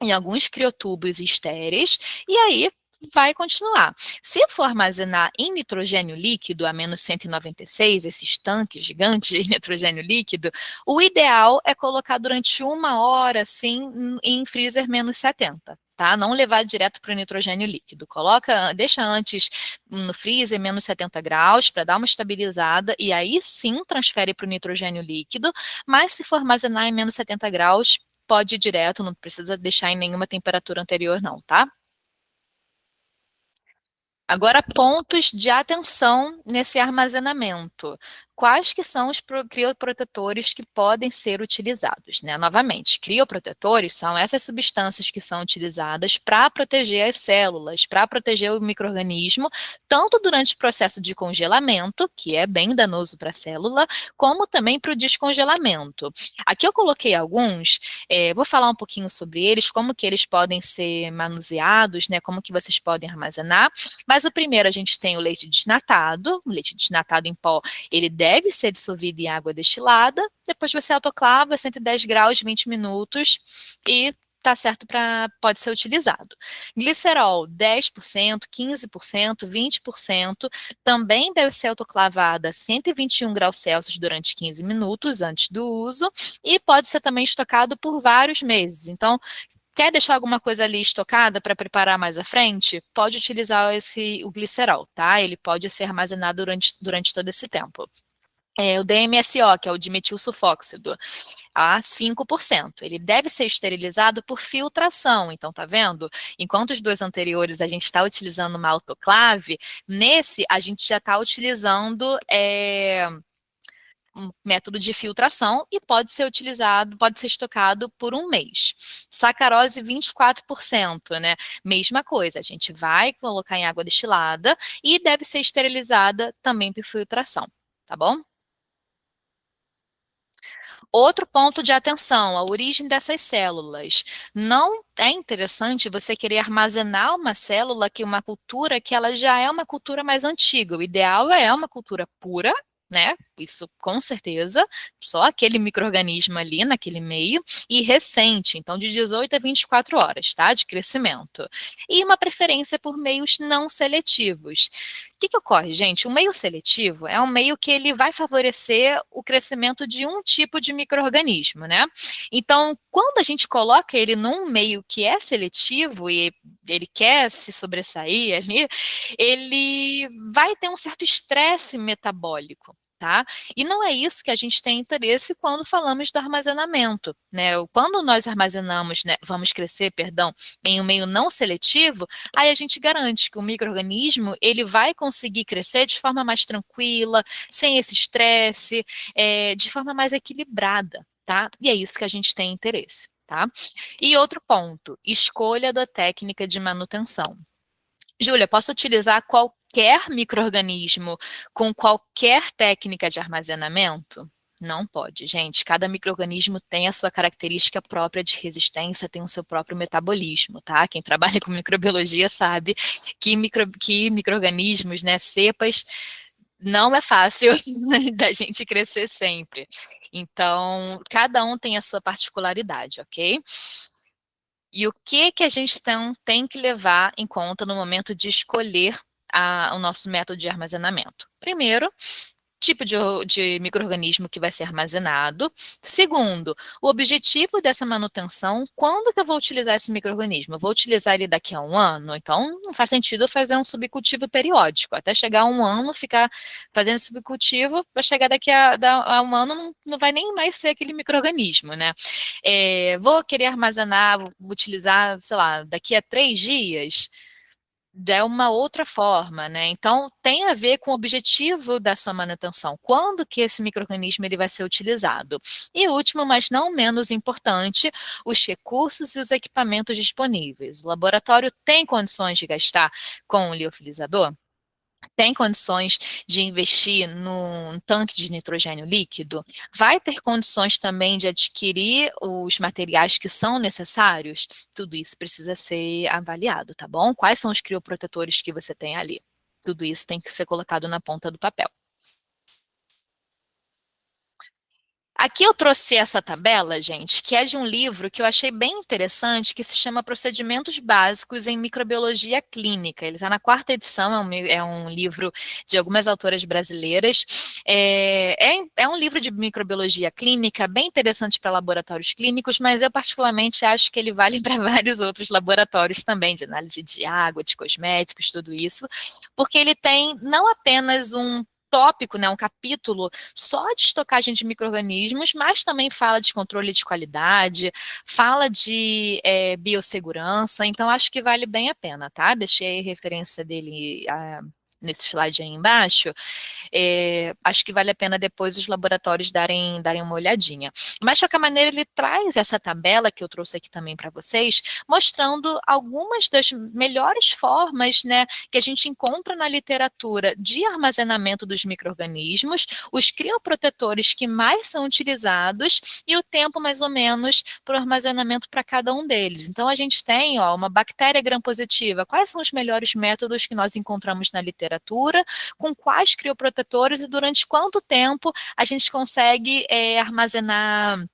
em alguns criotubos estéreis, e aí vai continuar. Se for armazenar em nitrogênio líquido a -196, esses tanques gigantes de nitrogênio líquido, o ideal é colocar durante 1 hora, assim, em freezer -70. Tá? Não levar direto para o nitrogênio líquido. Deixa antes no freezer -70 € para dar uma estabilizada e aí sim transfere para o nitrogênio líquido, mas se for armazenar em -70 graus, pode ir direto, não precisa deixar em nenhuma temperatura anterior não, tá? Agora, pontos de atenção nesse armazenamento. Quais que são os crioprotetores que podem ser utilizados, né? Novamente, crioprotetores são essas substâncias que são utilizadas para proteger as células, para proteger o micro-organismo, tanto durante o processo de congelamento, que é bem danoso para a célula, como também para o descongelamento. Aqui eu coloquei alguns, vou falar um pouquinho sobre eles, como que eles podem ser manuseados, né? Como que vocês podem armazenar, mas o primeiro a gente tem o leite desnatado em pó, ele deve ser dissolvido em água destilada, depois você autoclava a 110 graus, 20 minutos e tá certo pode ser utilizado. Glicerol, 10%, 15%, 20%, também deve ser autoclavada a 121 graus Celsius durante 15 minutos antes do uso e pode ser também estocado por vários meses. Então, quer deixar alguma coisa ali estocada para preparar mais à frente? Pode utilizar o glicerol, tá? Ele pode ser armazenado durante todo esse tempo. o DMSO, que é o dimetilsulfóxido, a 5%. Ele deve ser esterilizado por filtração. Então, tá vendo? Enquanto os dois anteriores a gente está utilizando uma autoclave, nesse a gente já está utilizando um método de filtração e pode ser utilizado, pode ser estocado por um mês. Sacarose 24%, né? Mesma coisa, a gente vai colocar em água destilada e deve ser esterilizada também por filtração, tá bom? Outro ponto de atenção, a origem dessas células. Não é interessante você querer armazenar uma célula que uma cultura que ela já é uma cultura mais antiga. O ideal é uma cultura pura, né? Isso com certeza, só aquele micro-organismo ali naquele meio, e recente, então de 18 a 24 horas, tá? De crescimento. E uma preferência por meios não seletivos. O que ocorre, gente? O meio seletivo é um meio que ele vai favorecer o crescimento de um tipo de micro-organismo, né? Então, quando a gente coloca ele num meio que é seletivo e ele quer se sobressair ali, ele vai ter um certo estresse metabólico. Tá? E não é isso que a gente tem interesse quando falamos do armazenamento, né? Quando nós armazenamos, né, vamos crescer, perdão, em um meio não seletivo, aí a gente garante que o micro-organismo ele vai conseguir crescer de forma mais tranquila, sem esse estresse, de forma mais equilibrada, tá? E é isso que a gente tem interesse, tá? E outro ponto, escolha da técnica de manutenção. Júlia, posso utilizar qualquer micro-organismo com qualquer técnica de armazenamento? Não pode, gente. Cada micro-organismo tem a sua característica própria de resistência, tem o seu próprio metabolismo, tá? Quem trabalha com microbiologia sabe que micro-organismos, né, cepas, não é fácil da gente crescer sempre. Então, cada um tem a sua particularidade, ok? E o que a gente tem que levar em conta no momento de escolher o nosso método de armazenamento? Primeiro, tipo de micro-organismo que vai ser armazenado. Segundo, o objetivo dessa manutenção, quando que eu vou utilizar esse micro-organismo? Eu vou utilizar ele daqui a um ano? Então, não faz sentido fazer um subcultivo periódico. Até chegar a um ano, ficar fazendo subcultivo, para chegar daqui a um ano, não vai nem mais ser aquele micro-organismo, né? Vou querer armazenar, vou utilizar, sei lá, daqui a 3 dias, é uma outra forma, né? Então, tem a ver com o objetivo da sua manutenção. Quando que esse micro-organismo ele vai ser utilizado? E último, mas não menos importante, os recursos e os equipamentos disponíveis. O laboratório tem condições de gastar com o liofilizador? Tem condições de investir num tanque de nitrogênio líquido? Vai ter condições também de adquirir os materiais que são necessários? Tudo isso precisa ser avaliado, tá bom? Quais são os crioprotetores que você tem ali? Tudo isso tem que ser colocado na ponta do papel. Aqui eu trouxe essa tabela, gente, que é de um livro que eu achei bem interessante, que se chama Procedimentos Básicos em Microbiologia Clínica. Ele está na 4ª edição, é um livro de algumas autoras brasileiras. É um livro de microbiologia clínica bem interessante para laboratórios clínicos, mas eu particularmente acho que ele vale para vários outros laboratórios também, de análise de água, de cosméticos, tudo isso, porque ele tem não apenas um tópico, né, um capítulo só de estocagem de micro-organismos, mas também fala de controle de qualidade, fala de biossegurança, então acho que vale bem a pena, tá? Deixei a referência dele nesse slide aí embaixo. Acho que vale a pena depois os laboratórios darem uma olhadinha. Mas, de qualquer maneira, ele traz essa tabela que eu trouxe aqui também para vocês, mostrando algumas das melhores formas, né, que a gente encontra na literatura de armazenamento dos micro-organismos, os crioprotetores que mais são utilizados e o tempo, mais ou menos, para o armazenamento para cada um deles. Então, a gente tem, ó, uma bactéria gram-positiva. Quais são os melhores métodos que nós encontramos na literatura? Com quais crioprotetores e durante quanto tempo a gente consegue armazenar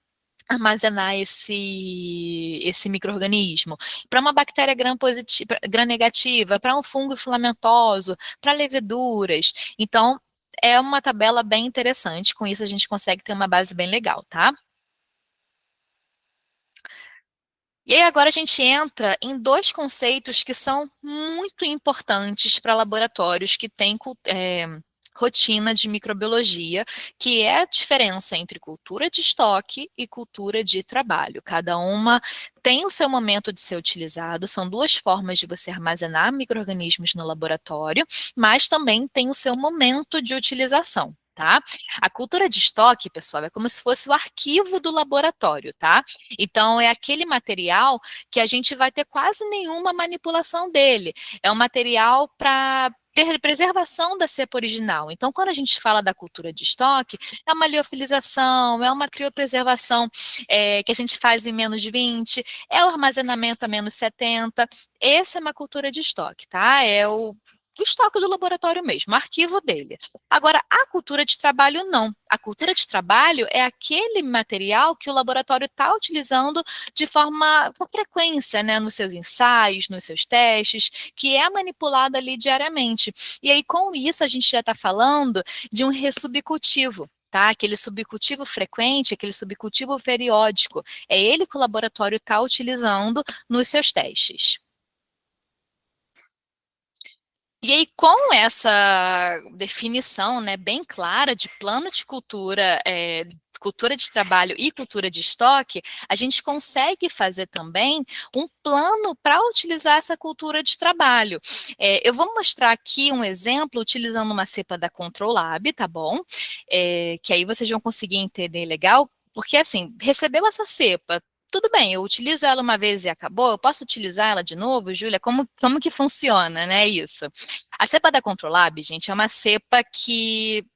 esse micro-organismo. Para uma bactéria gram-negativa, para um fungo filamentoso, para leveduras. Então, é uma tabela bem interessante, com isso a gente consegue ter uma base bem legal, tá? E aí agora a gente entra em dois conceitos que são muito importantes para laboratórios que têm rotina de microbiologia, que é a diferença entre cultura de estoque e cultura de trabalho. Cada uma tem o seu momento de ser utilizado, são duas formas de você armazenar micro-organismos no laboratório, mas também tem o seu momento de utilização. Tá? A cultura de estoque, pessoal, é como se fosse o arquivo do laboratório, tá? Então, é aquele material que a gente vai ter quase nenhuma manipulação dele. É um material para ter preservação da cepa original. Então, quando a gente fala da cultura de estoque, é uma liofilização, é uma criopreservação que a gente faz em menos 20, é o armazenamento a menos 70. Essa é uma cultura de estoque, tá? É o estoque do laboratório mesmo, o arquivo dele. Agora, a cultura de trabalho não. A cultura de trabalho é aquele material que o laboratório está utilizando de forma, com frequência, né, nos seus ensaios, nos seus testes, que é manipulado ali diariamente. E aí, com isso, a gente já está falando de um ressubcultivo. Tá? Aquele subcultivo frequente, aquele subcultivo periódico. É ele que o laboratório está utilizando nos seus testes. E aí, com essa definição, né, bem clara de plano de cultura, cultura de trabalho e cultura de estoque, a gente consegue fazer também um plano para utilizar essa cultura de trabalho. Eu vou mostrar aqui um exemplo utilizando uma cepa da Control Lab, tá bom? Que aí vocês vão conseguir entender legal, porque assim, recebeu essa cepa, tudo bem, eu utilizo ela uma vez e acabou, eu posso utilizar ela de novo, Júlia? Como que funciona, né, isso? A cepa da Controlab, gente, é uma cepa que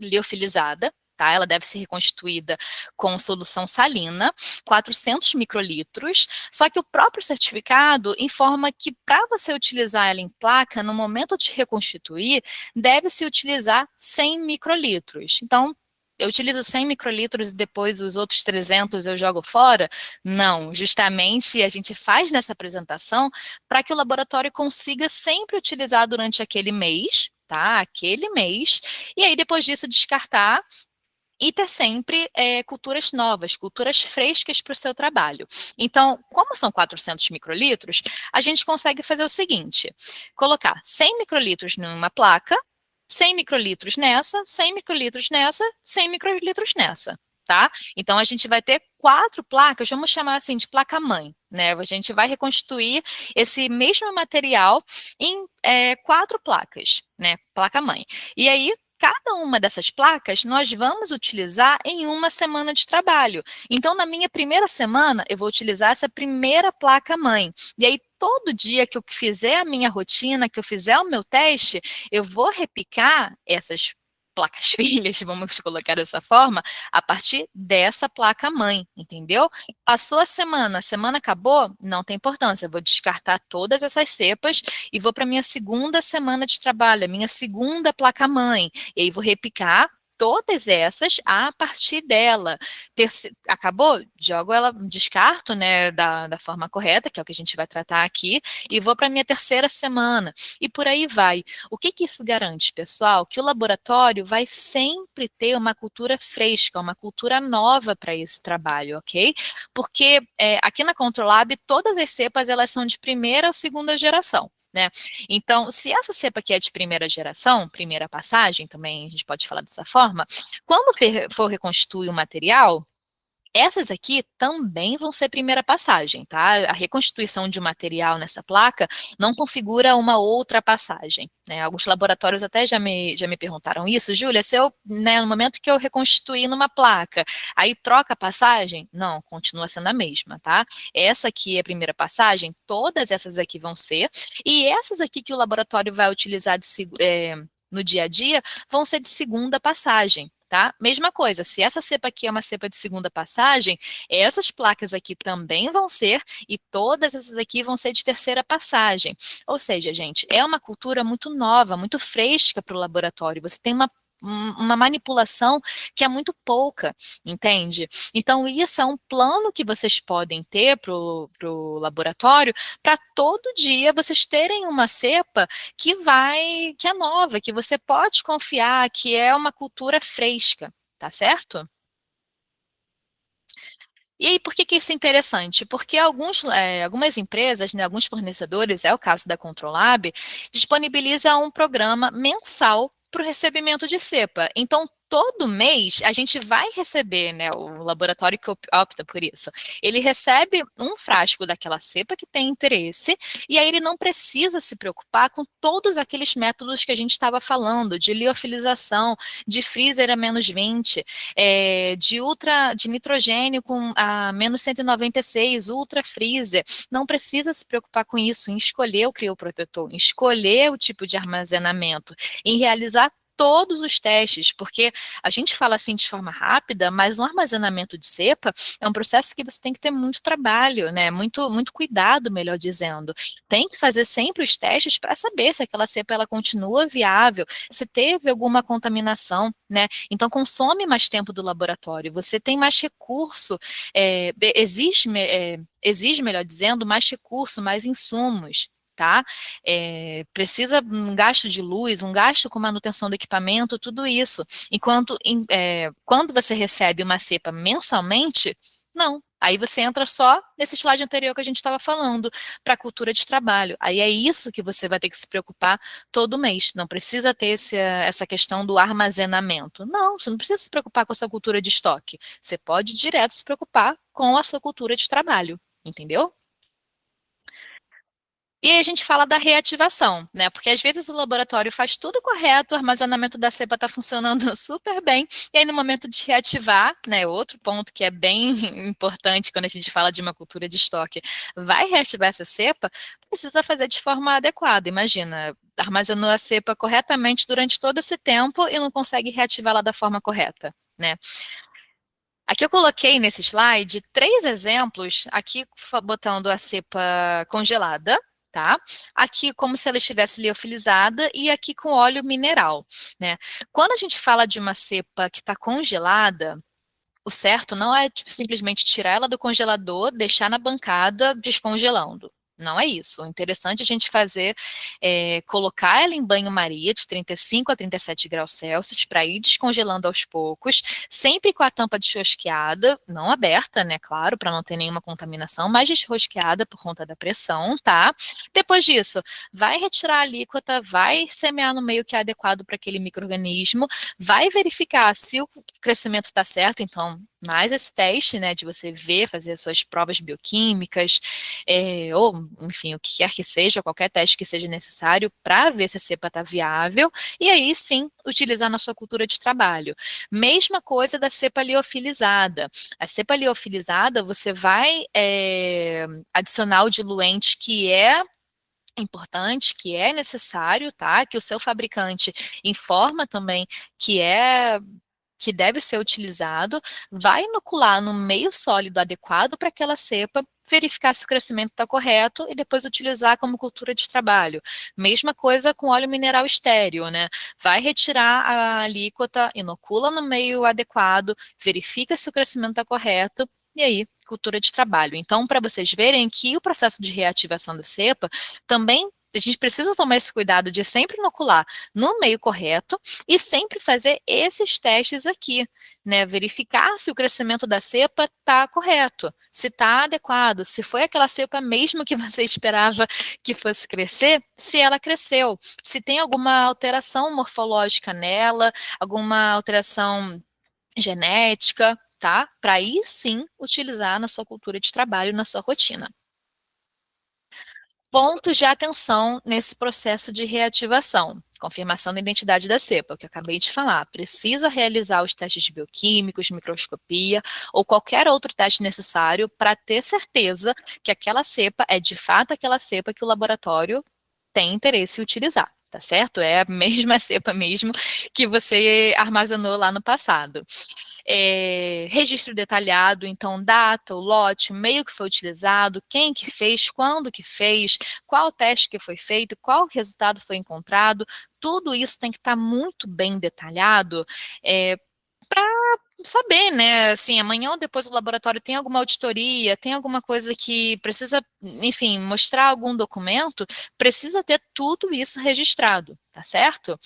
liofilizada, tá? Ela deve ser reconstituída com solução salina, 400 microlitros, só que o próprio certificado informa que para você utilizar ela em placa, no momento de reconstituir, deve-se utilizar 100 microlitros. Então, eu utilizo 100 microlitros e depois os outros 300 eu jogo fora? Não, justamente a gente faz nessa apresentação para que o laboratório consiga sempre utilizar durante aquele mês, tá? Aquele mês, e aí depois disso descartar e ter sempre culturas novas, culturas frescas para o seu trabalho. Então, como são 400 microlitros, a gente consegue fazer o seguinte, colocar 100 microlitros numa placa, 100 microlitros nessa, 100 microlitros nessa, 100 microlitros nessa, tá? Então, a gente vai ter 4 placas, vamos chamar assim de placa-mãe, né? A gente vai reconstituir esse mesmo material em 4 placas, né? Placa-mãe. E aí, cada uma dessas placas nós vamos utilizar em uma semana de trabalho. Então, na minha primeira semana, eu vou utilizar essa primeira placa-mãe. E aí, todo dia que eu fizer a minha rotina, que eu fizer o meu teste, eu vou repicar essas placas filhas, vamos colocar dessa forma, a partir dessa placa-mãe, entendeu? Passou a semana acabou, não tem importância, eu vou descartar todas essas cepas e vou para a minha segunda semana de trabalho, a minha segunda placa-mãe, e aí vou repicar todas essas a partir dela. Acabou? Jogo ela, descarto, né, da forma correta, que é o que a gente vai tratar aqui, e vou para a minha terceira semana, e por aí vai. O que isso garante, pessoal? Que o laboratório vai sempre ter uma cultura fresca, uma cultura nova para esse trabalho, ok? Porque aqui na Controlab, todas as cepas, elas são de primeira ou segunda geração. Né? Então, se essa cepa aqui é de primeira geração, primeira passagem, também a gente pode falar dessa forma, quando for reconstituir o material, essas aqui também vão ser primeira passagem, tá? A reconstituição de um material nessa placa não configura uma outra passagem, né? Alguns laboratórios até já me perguntaram isso, Júlia, se eu, né, no momento que eu reconstituir numa placa, aí troca a passagem? Não, continua sendo a mesma, tá? Essa aqui é a primeira passagem, todas essas aqui vão ser, e essas aqui que o laboratório vai utilizar no dia a dia vão ser de segunda passagem. Tá? Mesma coisa, se essa cepa aqui é uma cepa de segunda passagem, essas placas aqui também vão ser, e todas essas aqui vão ser de terceira passagem. Ou seja, gente, é uma cultura muito nova, muito fresca para o laboratório. Você tem uma manipulação que é muito pouca, entende? Então, isso é um plano que vocês podem ter para o laboratório, para todo dia vocês terem uma cepa que é nova, que você pode confiar, que é uma cultura fresca, tá certo? E aí, por que isso é interessante? Porque algumas empresas, né, alguns fornecedores, é o caso da Controlab, disponibiliza um programa mensal para o recebimento de cepa. Então, todo mês a gente vai receber, né, o laboratório que opta por isso. Ele recebe um frasco daquela cepa que tem interesse, e aí ele não precisa se preocupar com todos aqueles métodos que a gente estava falando, de liofilização, de freezer a -20, de nitrogênio com a -196, ultra freezer. Não precisa se preocupar com isso, em escolher o crioprotetor, em escolher o tipo de armazenamento, em realizar todos os testes, porque a gente fala assim de forma rápida, mas um armazenamento de cepa é um processo que você tem que ter muito trabalho, né? Muito cuidado, melhor dizendo. Tem que fazer sempre os testes para saber se aquela cepa ela continua viável, se teve alguma contaminação, né? Então consome mais tempo do laboratório, você tem mais recurso, exige, melhor dizendo, mais recurso, mais insumos. Tá? Precisa um gasto de luz, um gasto com manutenção do equipamento, tudo isso. Enquanto, quando você recebe uma cepa mensalmente, não. Aí você entra só nesse slide anterior que a gente estava falando, para a cultura de trabalho. Aí é isso que você vai ter que se preocupar todo mês. Não precisa ter essa questão do armazenamento. Não, você não precisa se preocupar com essa cultura de estoque. Você pode direto se preocupar com a sua cultura de trabalho. Entendeu? E aí a gente fala da reativação, né? Porque às vezes o laboratório faz tudo correto, o armazenamento da cepa está funcionando super bem, e aí no momento de reativar, né? Outro ponto que é bem importante quando a gente fala de uma cultura de estoque, vai reativar essa cepa, precisa fazer de forma adequada. Imagina, armazenou a cepa corretamente durante todo esse tempo e não consegue reativá-la da forma correta, né? Aqui eu coloquei nesse slide 3 exemplos, aqui botando a cepa congelada, tá? Aqui como se ela estivesse liofilizada e aqui com óleo mineral, né? Quando a gente fala de uma cepa que está congelada, o certo não é simplesmente tirar ela do congelador, deixar na bancada descongelando. Não é isso. O interessante é a gente fazer, colocar ela em banho-maria de 35 a 37 graus Celsius para ir descongelando aos poucos, sempre com a tampa desrosqueada, não aberta, né, claro, para não ter nenhuma contaminação, mas desrosqueada por conta da pressão, tá? Depois disso, vai retirar a alíquota, vai semear no meio que é adequado para aquele micro-organismo, vai verificar se o crescimento está certo, então mais esse teste, né, de você ver, fazer as suas provas bioquímicas, ou, enfim, o que quer que seja, qualquer teste que seja necessário para ver se a cepa está viável, e aí sim, utilizar na sua cultura de trabalho. Mesma coisa da cepa liofilizada. A cepa liofilizada, você vai adicionar o diluente que é importante, que é necessário, tá? Que o seu fabricante informa também que deve ser utilizado, vai inocular no meio sólido adequado para aquela cepa, verificar se o crescimento está correto e depois utilizar como cultura de trabalho. Mesma coisa com óleo mineral estéreo, né? Vai retirar a alíquota, inocula no meio adequado, verifica se o crescimento está correto e aí, cultura de trabalho. Então, para vocês verem que o processo de reativação da cepa também a gente precisa tomar esse cuidado de sempre inocular no meio correto e sempre fazer esses testes aqui, né? Verificar se o crescimento da cepa está correto, se está adequado, se foi aquela cepa mesmo que você esperava que fosse crescer, se ela cresceu, se tem alguma alteração morfológica nela, alguma alteração genética, tá? Para aí sim utilizar na sua cultura de trabalho, na sua rotina. Pontos de atenção nesse processo de reativação. Confirmação da identidade da cepa, o que eu acabei de falar. Precisa realizar os testes bioquímicos, microscopia ou qualquer outro teste necessário para ter certeza que aquela cepa é de fato aquela cepa que o laboratório tem interesse em utilizar, tá certo? É a mesma cepa mesmo que você armazenou lá no passado. Registro detalhado, então data, o lote, o meio que foi utilizado, quem que fez, quando que fez, qual teste que foi feito, qual resultado foi encontrado, tudo isso tem que estar muito bem detalhado, para saber, né, assim, amanhã ou depois o laboratório tem alguma auditoria, tem alguma coisa que precisa, enfim, mostrar algum documento, precisa ter tudo isso registrado, tá certo?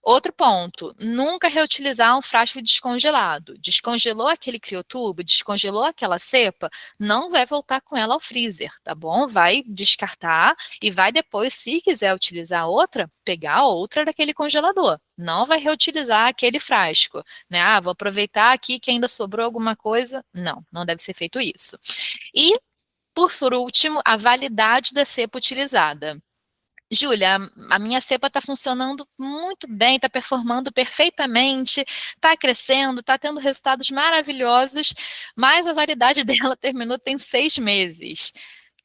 Outro ponto, nunca reutilizar um frasco descongelado. Descongelou aquele criotubo, descongelou aquela cepa, não vai voltar com ela ao freezer, tá bom? Vai descartar e vai depois, se quiser utilizar outra, pegar outra daquele congelador. Não vai reutilizar aquele frasco, né? Ah, vou aproveitar aqui que ainda sobrou alguma coisa. Não, não deve ser feito isso. E, por último, a validade da cepa utilizada. Júlia, a minha cepa está funcionando muito bem, está performando perfeitamente, está crescendo, está tendo resultados maravilhosos, mas a validade dela terminou tem 6 meses.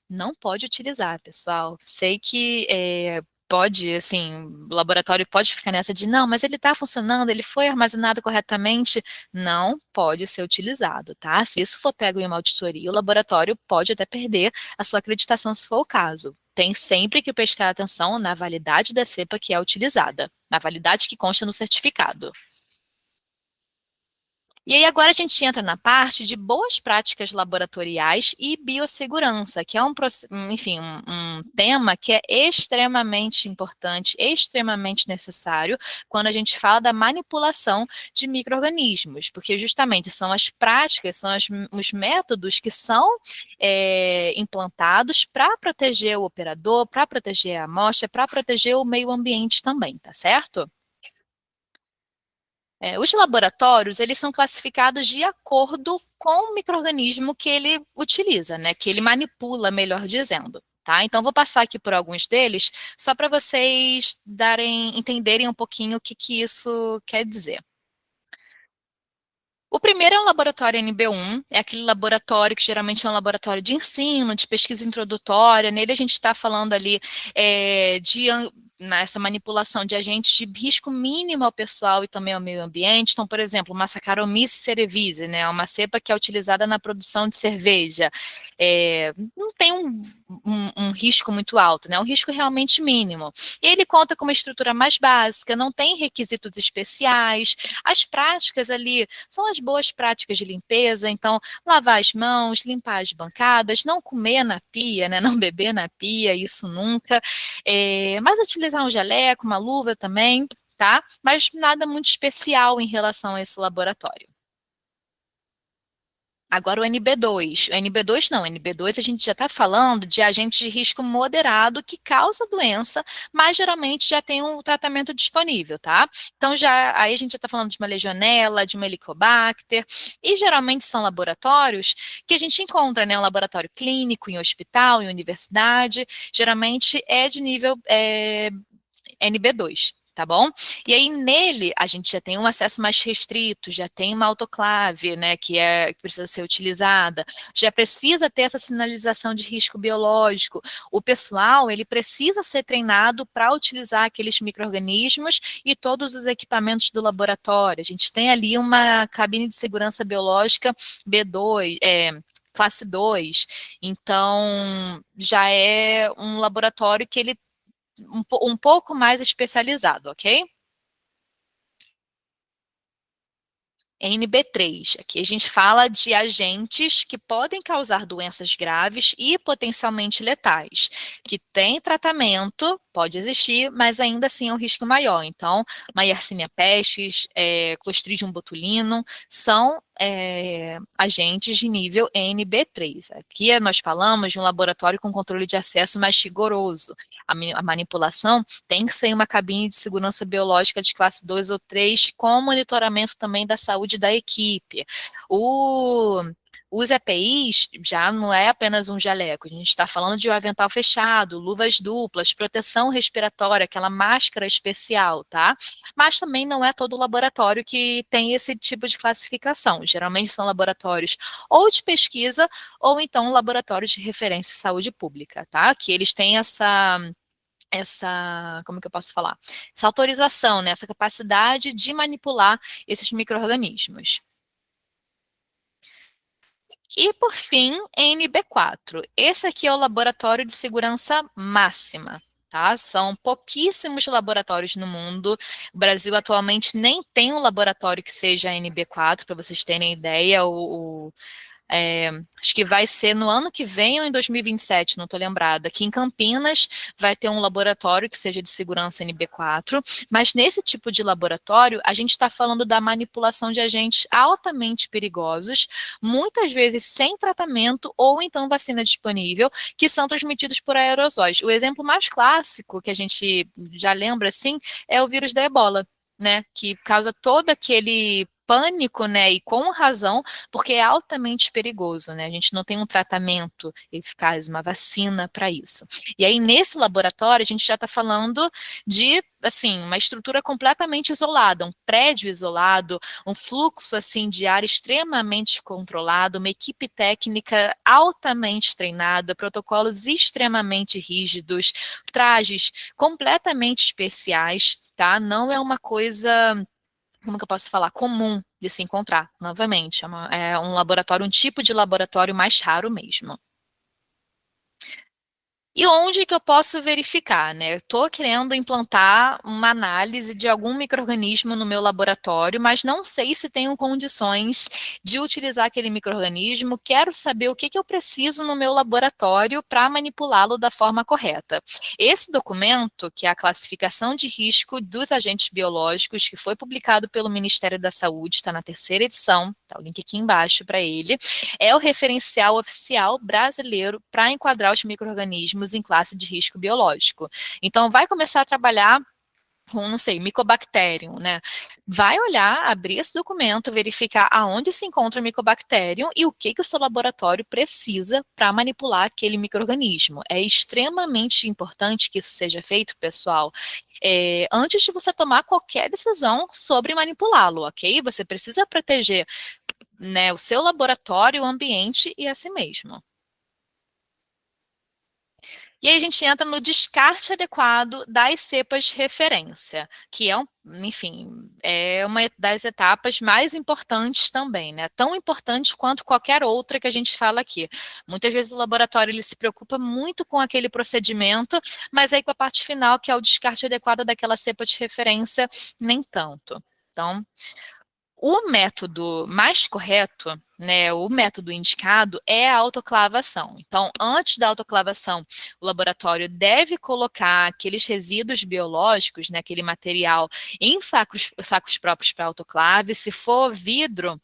Não pode utilizar, pessoal. Sei que pode, assim, o laboratório pode ficar nessa de não, mas ele está funcionando, ele foi armazenado corretamente. Não pode ser utilizado, tá? Se isso for pego em uma auditoria, o laboratório pode até perder a sua acreditação se for o caso. Tem sempre que prestar atenção na validade da cepa que é utilizada, na validade que consta no certificado. E aí agora a gente entra na parte de boas práticas laboratoriais e biossegurança, que é enfim, um tema que é extremamente importante, extremamente necessário quando a gente fala da manipulação de micro-organismos, porque justamente são as práticas, são os métodos que são implantados para proteger o operador, para proteger a amostra, para proteger o meio ambiente também, tá certo? Os laboratórios, eles são classificados de acordo com o micro-organismo que ele utiliza, né, que ele manipula, melhor dizendo. Tá? Então, vou passar aqui por alguns deles, só para vocês entenderem um pouquinho o que isso quer dizer. O primeiro é um laboratório NB1, é aquele laboratório que geralmente é um laboratório de ensino, de pesquisa introdutória. Nele a gente está falando ali nessa manipulação de agentes de risco mínimo ao pessoal e também ao meio ambiente. Então, por exemplo, uma Saccharomyces cerevisiae, né, uma cepa que é utilizada na produção de cerveja. Não tem um risco muito alto, né, um risco realmente mínimo. E ele conta com uma estrutura mais básica, não tem requisitos especiais. As práticas ali são as boas práticas de limpeza, então lavar as mãos, limpar as bancadas, não comer na pia, né, não beber na pia, isso nunca, mas utilizar um jaleco, uma luva também, tá? Mas nada muito especial em relação a esse laboratório. Agora o NB2. O NB2 não, o NB2 a gente já está falando de agentes de risco moderado que causa doença, mas geralmente já tem um tratamento disponível, tá? Então aí a gente já está falando de uma legionela, de uma helicobacter, e geralmente são laboratórios que a gente encontra, né? Um laboratório clínico, em hospital, em universidade, geralmente é de nível NB2. Tá bom? E aí nele a gente já tem um acesso mais restrito, já tem uma autoclave, né, que precisa ser utilizada, já precisa ter essa sinalização de risco biológico. O pessoal, ele precisa ser treinado para utilizar aqueles micro-organismos e todos os equipamentos do laboratório. A gente tem ali uma cabine de segurança biológica B2, classe 2, então já é um laboratório que ele um pouco mais especializado, ok? NB3, aqui a gente fala de agentes que podem causar doenças graves e potencialmente letais, que tem tratamento, pode existir, mas ainda assim é um risco maior. Então, uma Yersinia pestis, Clostridium botulino, são agentes de nível NB3. Aqui nós falamos de um laboratório com controle de acesso mais rigoroso. A manipulação tem que ser em uma cabine de segurança biológica de classe 2 ou 3, com monitoramento também da saúde da equipe. Os EPIs já não é apenas um jaleco, a gente está falando de um avental fechado, luvas duplas, proteção respiratória, aquela máscara especial, tá? Mas também não é todo laboratório que tem esse tipo de classificação. Geralmente são laboratórios ou de pesquisa ou então laboratórios de referência em saúde pública, tá? Que eles têm como que eu posso falar? Essa autorização, né? Essa capacidade de manipular esses micro-organismos. E, por fim, NB4. Esse aqui é o laboratório de segurança máxima, tá? São pouquíssimos laboratórios no mundo. O Brasil atualmente nem tem um laboratório que seja NB4, para vocês terem ideia. acho que vai ser no ano que vem ou em 2027, não estou lembrada, que em Campinas vai ter um laboratório que seja de segurança NB4, mas nesse tipo de laboratório, a gente está falando da manipulação de agentes altamente perigosos, muitas vezes sem tratamento ou então vacina disponível, que são transmitidos por aerosóis. O exemplo mais clássico que a gente já lembra, assim, é o vírus da ebola, né, que causa todo aquele pânico, né, e com razão, porque é altamente perigoso, né, a gente não tem um tratamento eficaz, uma vacina para isso. E aí, nesse laboratório, a gente já está falando de, assim, uma estrutura completamente isolada, um prédio isolado, um fluxo, assim, de ar extremamente controlado, uma equipe técnica altamente treinada, protocolos extremamente rígidos, trajes completamente especiais, tá? Não é uma coisa, como que eu posso falar, comum de se encontrar, novamente. É um laboratório, um tipo de laboratório mais raro mesmo. E onde que eu posso verificar, né? Estou querendo implantar uma análise de algum micro-organismo no meu laboratório, mas não sei se tenho condições de utilizar aquele micro-organismo, quero saber o que que eu preciso no meu laboratório para manipulá-lo da forma correta. Esse documento, que é a classificação de risco dos agentes biológicos, que foi publicado pelo Ministério da Saúde, está na 3ª edição, tá o link aqui embaixo para ele, é o referencial oficial brasileiro para enquadrar os micro-organismos em classe de risco biológico. Então, vai começar a trabalhar com, não sei, Mycobacterium, né? Vai olhar, abrir esse documento, verificar aonde se encontra o Mycobacterium e o que que o seu laboratório precisa para manipular aquele micro-organismo. É extremamente importante que isso seja feito, pessoal, antes de você tomar qualquer decisão sobre manipulá-lo, ok? Você precisa proteger, né, o seu laboratório, o ambiente e a si mesmo. E aí a gente entra no descarte adequado das cepas de referência, que é, enfim, é uma das etapas mais importantes também, né? Tão importante quanto qualquer outra que a gente fala aqui. Muitas vezes o laboratório ele se preocupa muito com aquele procedimento, mas aí com a parte final, que é o descarte adequado daquela cepa de referência, nem tanto. Então, o método mais correto, né, o método indicado é a autoclavação. Então, antes da autoclavação, o laboratório deve colocar aqueles resíduos biológicos, né, aquele material, em sacos próprios para autoclave. Se for vidro,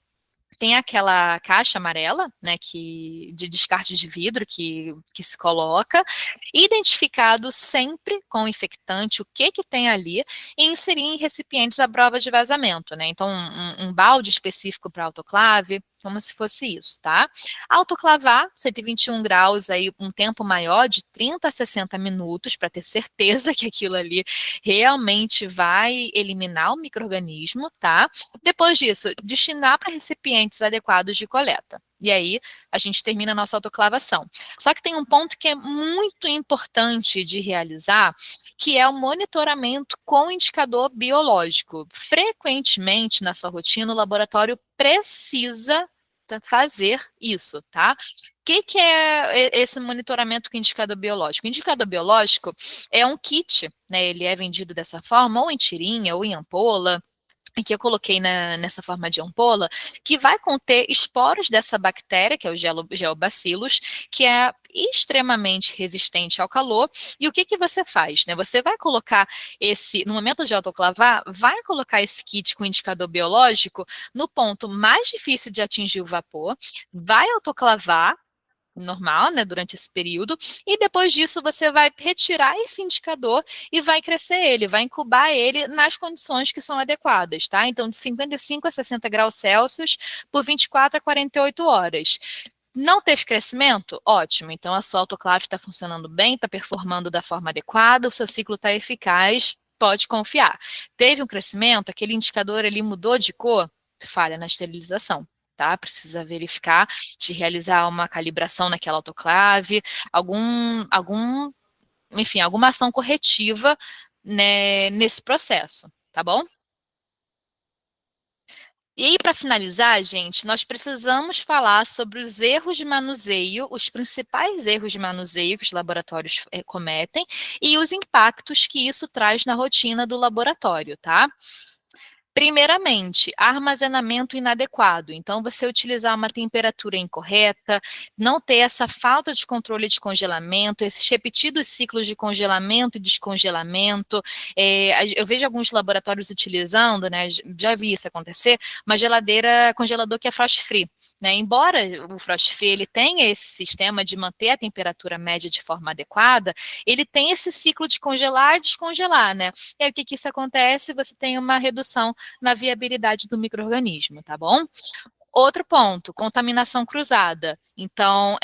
tem aquela caixa amarela, né, de descarte de vidro que se coloca, identificado sempre com o infectante, o que tem ali, e inserir em recipientes à prova de vazamento, né? Então, um balde específico para autoclave, como se fosse isso, tá? Autoclavar, 121 graus, aí um tempo maior, de 30 a 60 minutos, para ter certeza que aquilo ali realmente vai eliminar o micro-organismo, tá? Depois disso, destinar para recipientes adequados de coleta. E aí, a gente termina a nossa autoclavação. Só que tem um ponto que é muito importante de realizar, que é o monitoramento com indicador biológico. Frequentemente, na sua rotina, o laboratório precisa fazer isso, tá? O que é esse monitoramento com indicador biológico? O indicador biológico é um kit, né? Ele é vendido dessa forma, ou em tirinha, ou em ampola, que eu coloquei nessa forma de ampola, que vai conter esporos dessa bactéria, que é o Geobacillus, que é extremamente resistente ao calor. E o que que você faz, né? Você vai colocar no momento de autoclavar, vai colocar esse kit com indicador biológico no ponto mais difícil de atingir o vapor, vai autoclavar, normal, né, durante esse período, e depois disso você vai retirar esse indicador e vai crescer ele, vai incubar ele nas condições que são adequadas, tá? Então, de 55 a 60 graus Celsius por 24 a 48 horas. Não teve crescimento? Ótimo, então a sua autoclave está funcionando bem, está performando da forma adequada, o seu ciclo está eficaz, pode confiar. Teve um crescimento, aquele indicador ali mudou de cor, falha na esterilização. Tá? Precisa verificar, de realizar uma calibração naquela autoclave, enfim, alguma ação corretiva, né, nesse processo, tá bom? E aí, para finalizar, gente, nós precisamos falar sobre os erros de manuseio, os principais erros de manuseio que os laboratórios cometem e os impactos que isso traz na rotina do laboratório, tá? Primeiramente, armazenamento inadequado. Então, você utilizar uma temperatura incorreta, não ter essa falta de controle de congelamento, esses repetidos ciclos de congelamento e descongelamento. Eu vejo alguns laboratórios utilizando, né, já vi isso acontecer, uma geladeira, congelador que é frost free. Né, embora o frost free ele tenha esse sistema de manter a temperatura média de forma adequada, ele tem esse ciclo de congelar e descongelar, né? E aí o que que isso acontece? Você tem uma redução na viabilidade do micro-organismo, tá bom? Outro ponto, contaminação cruzada. Então,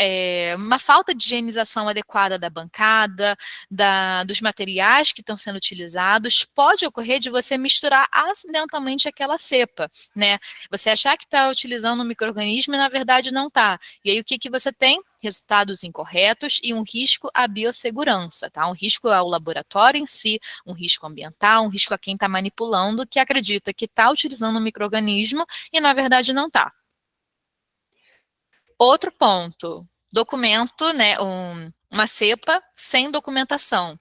uma falta de higienização adequada da bancada, dos materiais que estão sendo utilizados, pode ocorrer de você misturar acidentalmente aquela cepa, né? Você achar que está utilizando um micro-organismo e, na verdade, não está. E aí, o que que você tem? Resultados incorretos e um risco à biossegurança, tá? Um risco ao laboratório em si, um risco ambiental, um risco a quem está manipulando, que acredita que está utilizando um micro-organismo e, na verdade, não está. Outro ponto, documento, né, uma cepa sem documentação.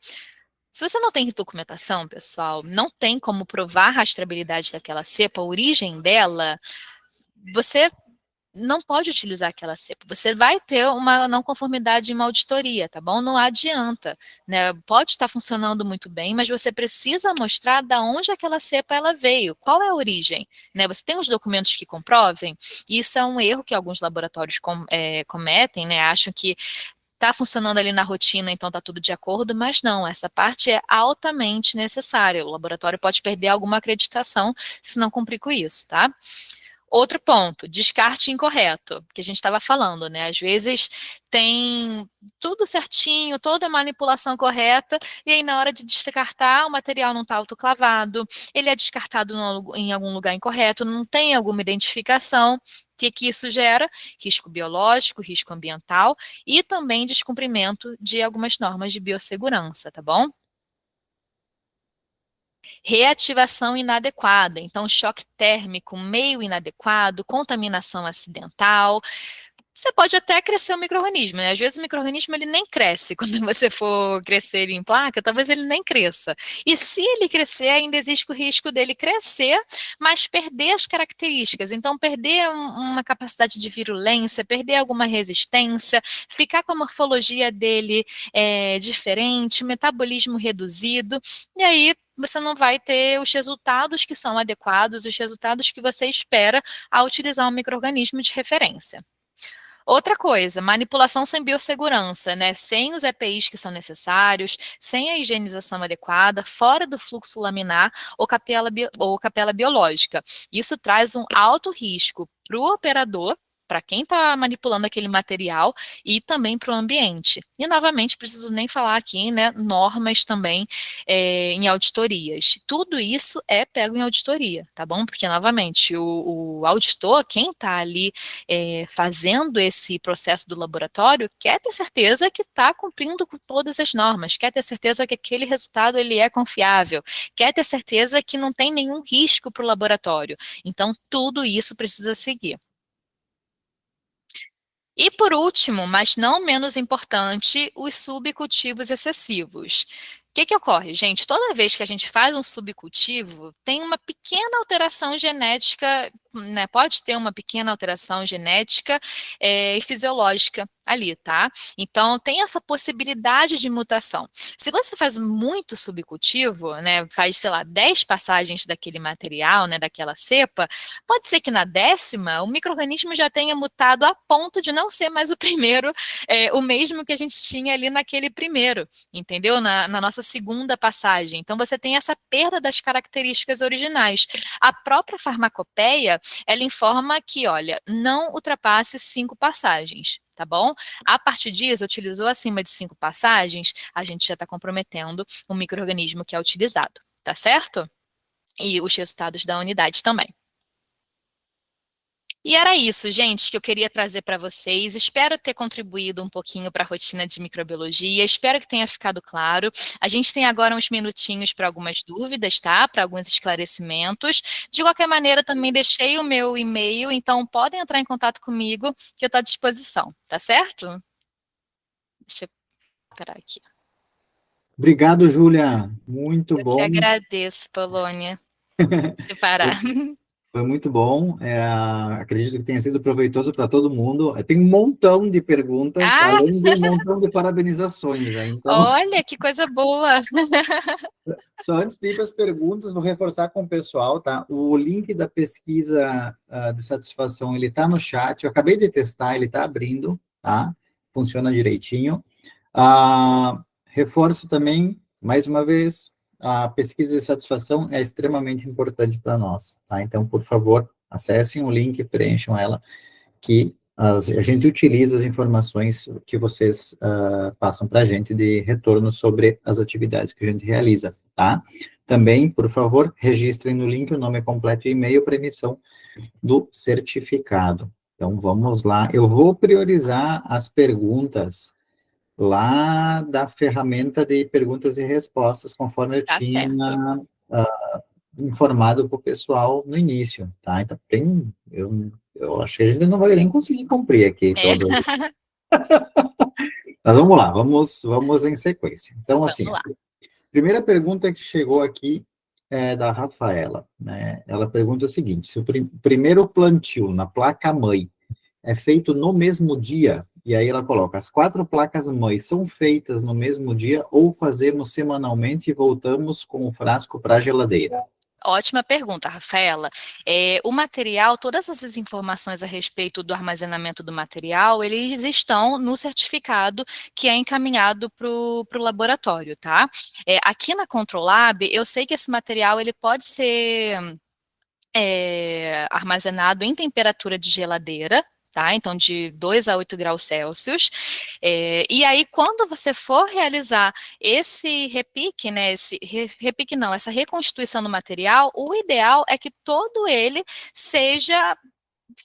Se você não tem documentação, pessoal, não tem como provar a rastreabilidade daquela cepa, a origem dela, você não pode utilizar aquela cepa. Você vai ter uma não conformidade em uma auditoria, tá bom? Não adianta, né? Pode estar funcionando muito bem, mas você precisa mostrar da onde aquela cepa ela veio, qual é a origem, né? Você tem os documentos que comprovem? Isso é um erro que alguns laboratórios cometem, né? Acham que está funcionando ali na rotina, então está tudo de acordo, mas não, essa parte é altamente necessária. O laboratório pode perder alguma acreditação se não cumprir com isso, tá? Outro ponto, descarte incorreto, que a gente estava falando, né? Às vezes tem tudo certinho, toda a manipulação correta, e aí na hora de descartar, o material não está autoclavado, ele é descartado em algum lugar incorreto, não tem alguma identificação. O que que isso gera? Risco biológico, risco ambiental e também descumprimento de algumas normas de biossegurança, tá bom? Reativação inadequada, então choque térmico, meio inadequado, contaminação acidental. Você pode até crescer o micro-organismo, né? Às vezes o micro-organismo ele nem cresce. Quando você for crescer ele em placa, talvez ele nem cresça. E se ele crescer, ainda existe o risco dele crescer, mas perder as características. Então, perder uma capacidade de virulência, perder alguma resistência, ficar com a morfologia dele diferente, metabolismo reduzido. E aí, você não vai ter os resultados que são adequados, os resultados que você espera ao utilizar um micro-organismo de referência. Outra coisa, manipulação sem biossegurança, né? Sem os EPIs que são necessários, sem a higienização adequada, fora do fluxo laminar ou capela biológica. Isso traz um alto risco para o operador, para quem está manipulando aquele material e também para o ambiente. E, novamente, preciso nem falar aqui, né, normas também em auditorias. Tudo isso é pego em auditoria, tá bom? Porque, novamente, o auditor, quem está ali fazendo esse processo do laboratório, quer ter certeza que está cumprindo com todas as normas, quer ter certeza que aquele resultado ele é confiável, quer ter certeza que não tem nenhum risco para o laboratório. Então, tudo isso precisa seguir. E por último, mas não menos importante, os subcultivos excessivos. O que que ocorre, gente? Toda vez que a gente faz um subcultivo, tem uma pequena alteração genética, né? Pode ter uma pequena alteração genética e fisiológica ali, tá? Então, tem essa possibilidade de mutação. Se você faz muito subcultivo, né? Faz, sei lá, 10 passagens daquele material, né? Daquela cepa, pode ser que na 10ª, o micro-organismo já tenha mutado a ponto de não ser mais o primeiro, o mesmo que a gente tinha ali naquele primeiro, entendeu? Na nossa segunda passagem. Então, você tem essa perda das características originais. A própria farmacopeia, ela informa que, olha, não ultrapasse 5 passagens, tá bom? A partir disso, utilizou acima de 5 passagens, a gente já está comprometendo o micro-organismo que é utilizado, tá certo? E os resultados da unidade também. E era isso, gente, que eu queria trazer para vocês. Espero ter contribuído um pouquinho para a rotina de microbiologia. Espero que tenha ficado claro. A gente tem agora uns minutinhos para algumas dúvidas, tá? Para alguns esclarecimentos. De qualquer maneira, também deixei o meu e-mail, então podem entrar em contato comigo, que eu estou à disposição, tá certo? Deixa eu parar aqui. Obrigado, Júlia. Muito Eu que bom. agradeço, Polônia. Separar. Foi muito bom, acredito que tenha sido proveitoso para todo mundo. Tem um montão de perguntas, Ah, além de um montão de parabenizações, né? Então, olha que coisa boa. só antes de ir para as perguntas, vou reforçar com o pessoal, tá? O link da pesquisa de satisfação, ele está no chat, eu acabei de testar, ele está abrindo, tá? Funciona direitinho. Reforço também, mais uma vez, a pesquisa de satisfação é extremamente importante para nós, tá? Então, por favor, acessem o link, preencham ela, que a gente utiliza as informações que vocês passam para a gente de retorno sobre as atividades que a gente realiza, tá? Também, por favor, registrem no link o nome completo e e-mail para emissão do certificado. Então, vamos lá. Eu vou priorizar as perguntas lá da ferramenta de perguntas e respostas, conforme eu Tá tinha certo. informado para o pessoal no início, tá? Então, eu acho que a gente não vai nem conseguir cumprir aqui É, todas. Mas vamos lá, vamos em sequência. Então, assim, vamos lá. primeira pergunta que chegou aqui é da Rafaela, né? Ela pergunta o seguinte: se o primeiro plantio na placa-mãe é feito no mesmo dia, e aí ela coloca, as 4 placas-mães são feitas no mesmo dia ou fazemos semanalmente e voltamos com o frasco para a geladeira? Ótima pergunta, Rafaela. O material, todas essas informações a respeito do armazenamento do material, eles estão no certificado que é encaminhado para o laboratório, tá? Aqui na Controlab, eu sei que esse material ele pode ser armazenado em temperatura de geladeira, tá? Então, de 2 a 8 graus Celsius. E aí, quando você for realizar esse repique, né? Repique não, essa reconstituição do material, o ideal é que todo ele seja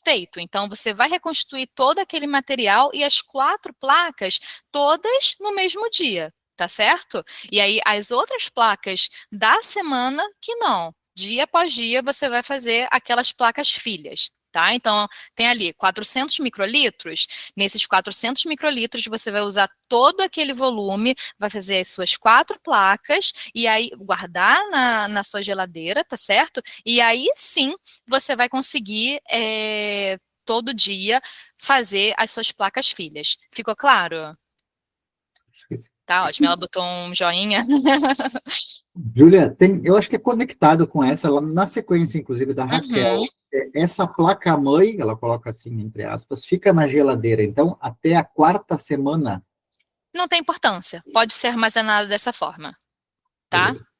feito. Então, você vai reconstruir todo aquele material e as 4 placas todas no mesmo dia, tá certo? E aí, as outras placas da semana que não. Dia após dia, você vai fazer aquelas placas filhas. Tá? Então, tem ali 400 microlitros. Nesses 400 microlitros, você vai usar todo aquele volume, vai fazer as suas 4 placas e aí guardar na sua geladeira, tá certo? E aí sim, você vai conseguir todo dia fazer as suas placas filhas. Ficou claro? Acho que sim. Tá ótimo. Ela botou um joinha. Júlia, eu acho que é conectado com essa, lá na sequência, inclusive, da Uhum. Raquel. Essa placa-mãe, ela coloca assim, entre aspas, fica na geladeira. Então, até a 4ª semana. Não tem importância. Pode ser armazenado dessa forma, tá? Beleza.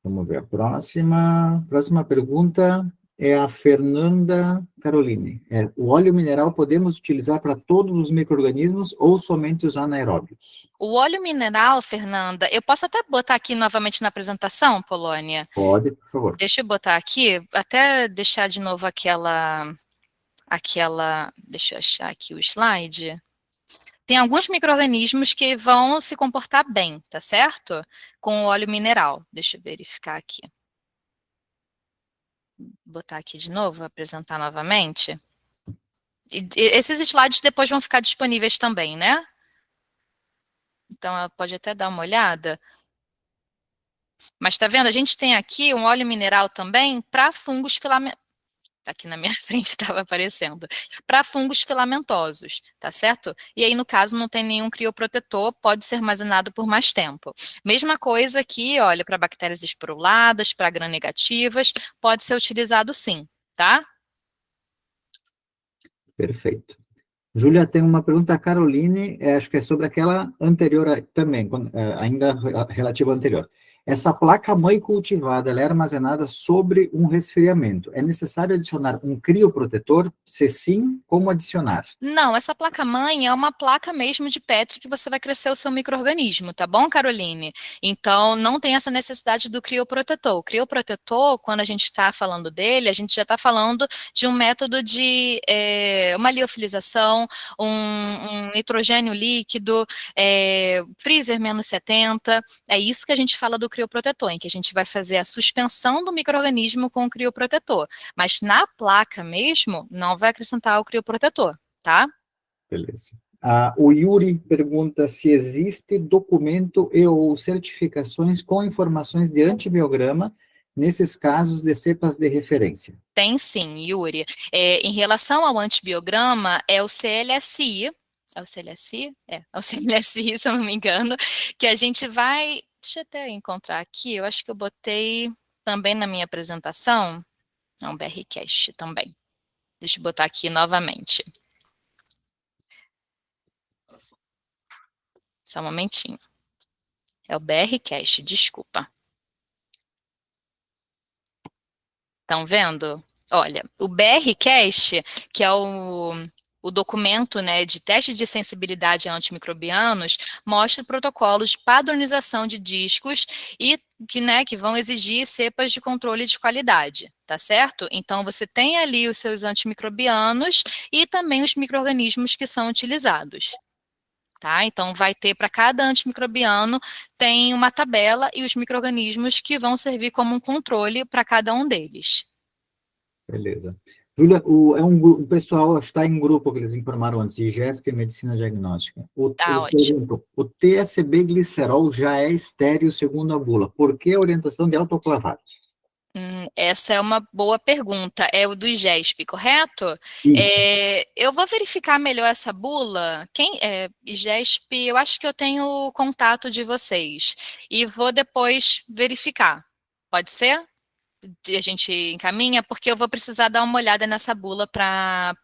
Vamos ver a próxima. Próxima pergunta é a Fernanda Caroline. O óleo mineral podemos utilizar para todos os micro-organismos ou somente os anaeróbios? O óleo mineral, Fernanda, eu posso até botar aqui novamente na apresentação, Polônia? Pode, por favor. Deixa eu botar aqui, até deixar de novo deixa eu achar aqui o slide. Tem alguns micro-organismos que vão se comportar bem, tá certo? Com o óleo mineral. Deixa eu verificar aqui. Vou botar aqui de novo, apresentar novamente. E esses slides depois vão ficar disponíveis também, né? Então, ela pode até dar uma olhada. Mas tá vendo? A gente tem aqui um óleo mineral também para fungos filamentosos. Aqui na minha frente estava aparecendo. Para fungos filamentosos, tá certo? E aí, no caso, não tem nenhum crioprotetor, pode ser armazenado por mais tempo. Mesma coisa aqui, olha, para bactérias esporuladas, para gram-negativas, pode ser utilizado sim, tá? Perfeito. Júlia, tem uma pergunta, a Caroline, acho que é sobre aquela anterior também, ainda relativa à anterior. Essa placa-mãe cultivada, ela é armazenada sobre um resfriamento. É necessário adicionar um crioprotetor? Se sim, como adicionar? Não, essa placa-mãe é uma placa mesmo de Petri que você vai crescer o seu micro-organismo, tá bom, Caroline? Então, não tem essa necessidade do crioprotetor. O crioprotetor, quando a gente está falando dele, a gente já está falando de um método de uma liofilização, um nitrogênio líquido, freezer menos 70. É isso que a gente fala do crioprotetor, em que a gente vai fazer a suspensão do micro-organismo com o crioprotetor. Mas na placa mesmo, não vai acrescentar o crioprotetor. Tá? Beleza. O Yuri pergunta se existe documento e ou certificações com informações de antibiograma nesses casos de cepas de referência? Tem sim, Yuri. Em relação ao antibiograma, é o CLSI, é o CLSI? É o CLSI, se eu não me engano, que a gente vai... Deixa eu até encontrar aqui, eu acho que eu botei também na minha apresentação. Não, BRCast também. Deixa eu botar aqui novamente. Só um momentinho. É o BRCast, desculpa. Estão vendo? Olha, o BRCast, que é o documento, né, de teste de sensibilidade a antimicrobianos, mostra protocolos de padronização de discos e que vão exigir cepas de controle de qualidade, tá certo? Então, você tem ali os seus antimicrobianos e também os micro-organismos que são utilizados. Tá? Então, vai ter para cada antimicrobiano, tem uma tabela e os micro-organismos que vão servir como um controle para cada um deles. Beleza. Júlia, o pessoal está em grupo que eles informaram antes, IGESP e Medicina Diagnóstica. Tá Eles ótimo. perguntam, o TSB glicerol já é estéril segundo a bula, por que a orientação de autoclavagem? Essa é uma boa pergunta. É o do IGESP, correto? Isso. Eu vou verificar melhor essa bula. IGESP, eu acho que eu tenho o contato de vocês. E vou depois verificar. Pode ser? A gente encaminha, porque eu vou precisar dar uma olhada nessa bula para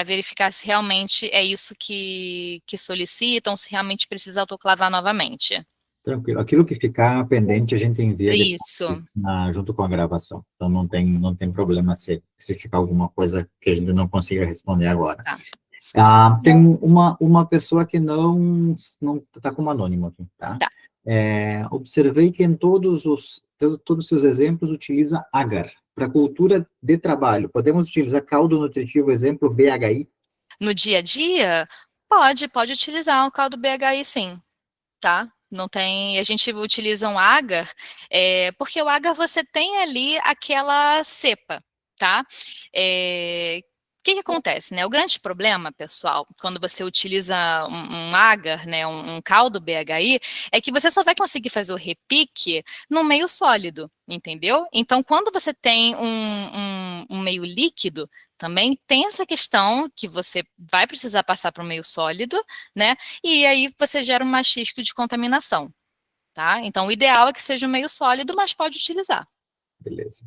verificar se realmente é isso que solicitam, se realmente precisa autoclavar novamente. Tranquilo. Aquilo que ficar pendente, a gente envia depois, Isso. junto com a gravação. Então, não tem problema se ficar alguma coisa que a gente não consiga responder agora. Tá. Tem uma pessoa que não está como anônimo aqui, tá? Tá. Observei que em todos os seus exemplos utiliza agar. Para cultura de trabalho, podemos utilizar caldo nutritivo, exemplo, BHI? No dia a dia, pode utilizar o caldo BHI sim, tá? Não tem, a gente utiliza um agar, porque o agar você tem ali aquela cepa, tá? O que acontece, né? O grande problema, pessoal, quando você utiliza um agar, né, um caldo BHI, é que você só vai conseguir fazer o repique no meio sólido, entendeu? Então, quando você tem um meio líquido, também tem essa questão que você vai precisar passar para o meio sólido, né? E aí você gera um machisco de contaminação, tá? Então, o ideal é que seja um meio sólido, mas pode utilizar. Beleza.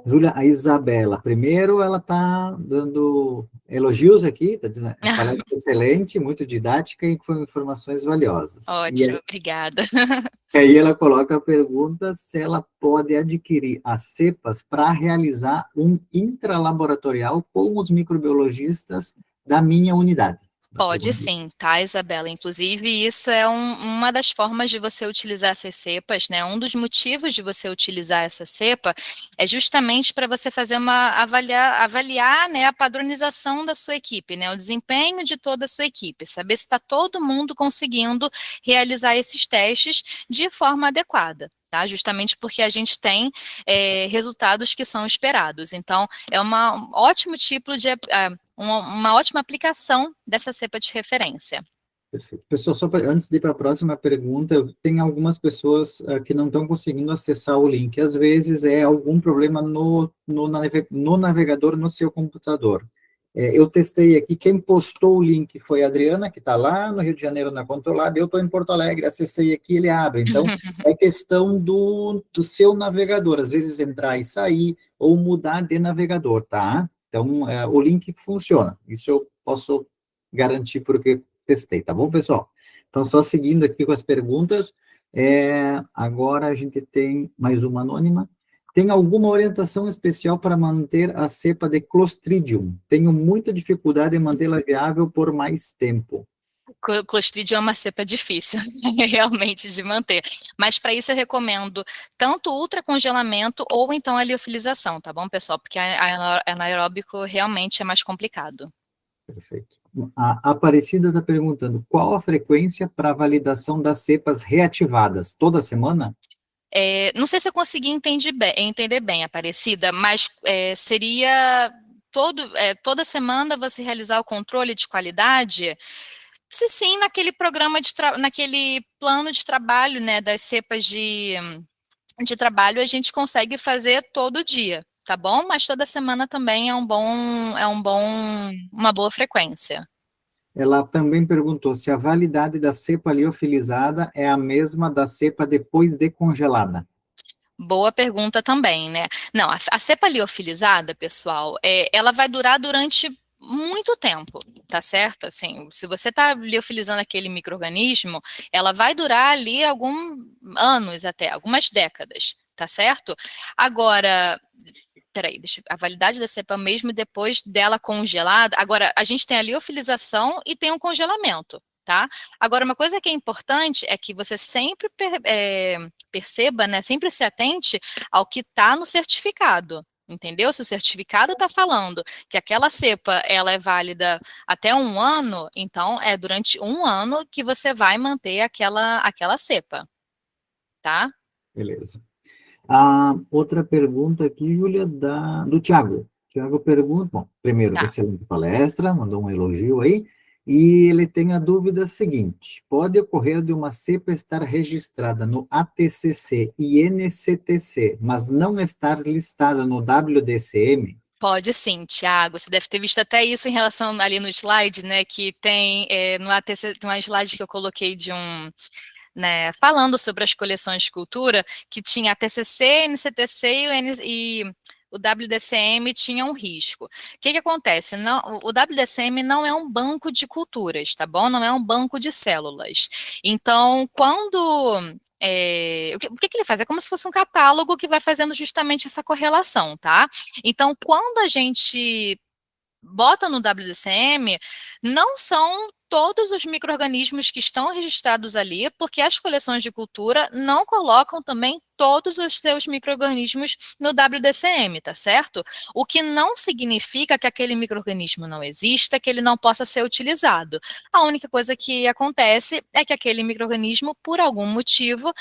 Júlia, a Isabela, primeiro ela está dando elogios aqui, está dizendo, a palestra é excelente, muito didática e com informações valiosas. Ótimo, obrigada. E aí ela coloca a pergunta se ela pode adquirir as cepas para realizar um intralaboratorial com os microbiologistas da minha unidade. Pode sim, tá, Isabela? Inclusive, isso é uma das formas de você utilizar essas cepas, né? Um dos motivos de você utilizar essa cepa é justamente para você fazer avaliar, né, a padronização da sua equipe, né? O desempenho de toda a sua equipe, saber se está todo mundo conseguindo realizar esses testes de forma adequada. Tá? Justamente porque a gente tem resultados que são esperados. Então, é um ótimo tipo de uma ótima aplicação dessa cepa de referência. Perfeito. Pessoal, antes de ir para a próxima pergunta, tem algumas pessoas que não estão conseguindo acessar o link. Às vezes é algum problema no navegador no seu computador. Eu testei aqui, quem postou o link foi a Adriana, que está lá no Rio de Janeiro, na Controlab, eu estou em Porto Alegre, acessei aqui, ele abre. Então, é questão do seu navegador, às vezes entrar e sair, ou mudar de navegador, tá? Então, o link funciona, isso eu posso garantir porque testei, tá bom, pessoal? Então, só seguindo aqui com as perguntas, agora a gente tem mais uma anônima. Tem alguma orientação especial para manter a cepa de Clostridium? Tenho muita dificuldade em mantê-la viável por mais tempo. Clostridium é uma cepa difícil, realmente, de manter. Mas para isso eu recomendo tanto ultracongelamento ou então a liofilização, tá bom, pessoal? Porque anaeróbico realmente é mais complicado. Perfeito. A Aparecida está perguntando, qual a frequência para validação das cepas reativadas? Toda semana? Não sei se eu consegui entender bem, Aparecida, mas seria toda semana você realizar o controle de qualidade? Se sim, naquele programa naquele plano de trabalho, né, das cepas de trabalho a gente consegue fazer todo dia, tá bom? Mas toda semana também uma boa frequência. Ela também perguntou se a validade da cepa liofilizada é a mesma da cepa depois de congelada. Boa pergunta também, né? Não, a cepa liofilizada, pessoal, ela vai durar durante muito tempo, tá certo? Assim, se você está liofilizando aquele micro-organismo, ela vai durar ali alguns anos até, algumas décadas, tá certo? Agora, peraí, a validade da cepa mesmo depois dela congelada. Agora, a gente tem a liofilização e tem um congelamento, tá? Agora, uma coisa que é importante é que você sempre perceba, né? Sempre se atente ao que está no certificado. Entendeu? Se o certificado está falando que aquela cepa ela é válida até um ano, então é durante um ano que você vai manter aquela cepa, tá? Beleza. A outra pergunta aqui, Júlia, do Tiago. Tiago pergunta, bom, primeiro, Tá. excelente palestra, mandou um elogio aí, e ele tem a dúvida seguinte: pode ocorrer de uma cepa estar registrada no ATCC e NCTC, mas não estar listada no WDCM? Pode sim, Thiago. Você deve ter visto até isso em relação ali no slide, né? Que tem no ATC, tem uma slide que eu coloquei de né, falando sobre as coleções de cultura, que tinha a TCC, NCTC e o WDCM tinha um risco. O que acontece? Não, o WDCM não é um banco de culturas, tá bom? Não é um banco de células. Então, quando o que ele faz? É como se fosse um catálogo que vai fazendo justamente essa correlação, tá? Então, quando a gente bota no WDCM, não são todos os micro-organismos que estão registrados ali, porque as coleções de cultura não colocam também todos os seus micro-organismos no WDCM, tá certo? O que não significa que aquele micro-organismo não exista, que ele não possa ser utilizado. A única coisa que acontece é que aquele micro-organismo, por algum motivo,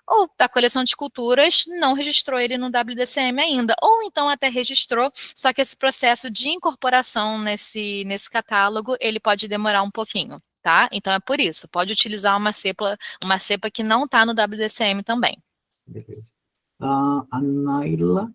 ou a coleção de culturas não registrou ele no WDCM ainda, ou então até registrou, só que esse processo de incorporação nesse catálogo, ele pode demorar um pouquinho, tá? Então é por isso, pode utilizar uma cepa que não está no WDCM também. Beleza. A Naila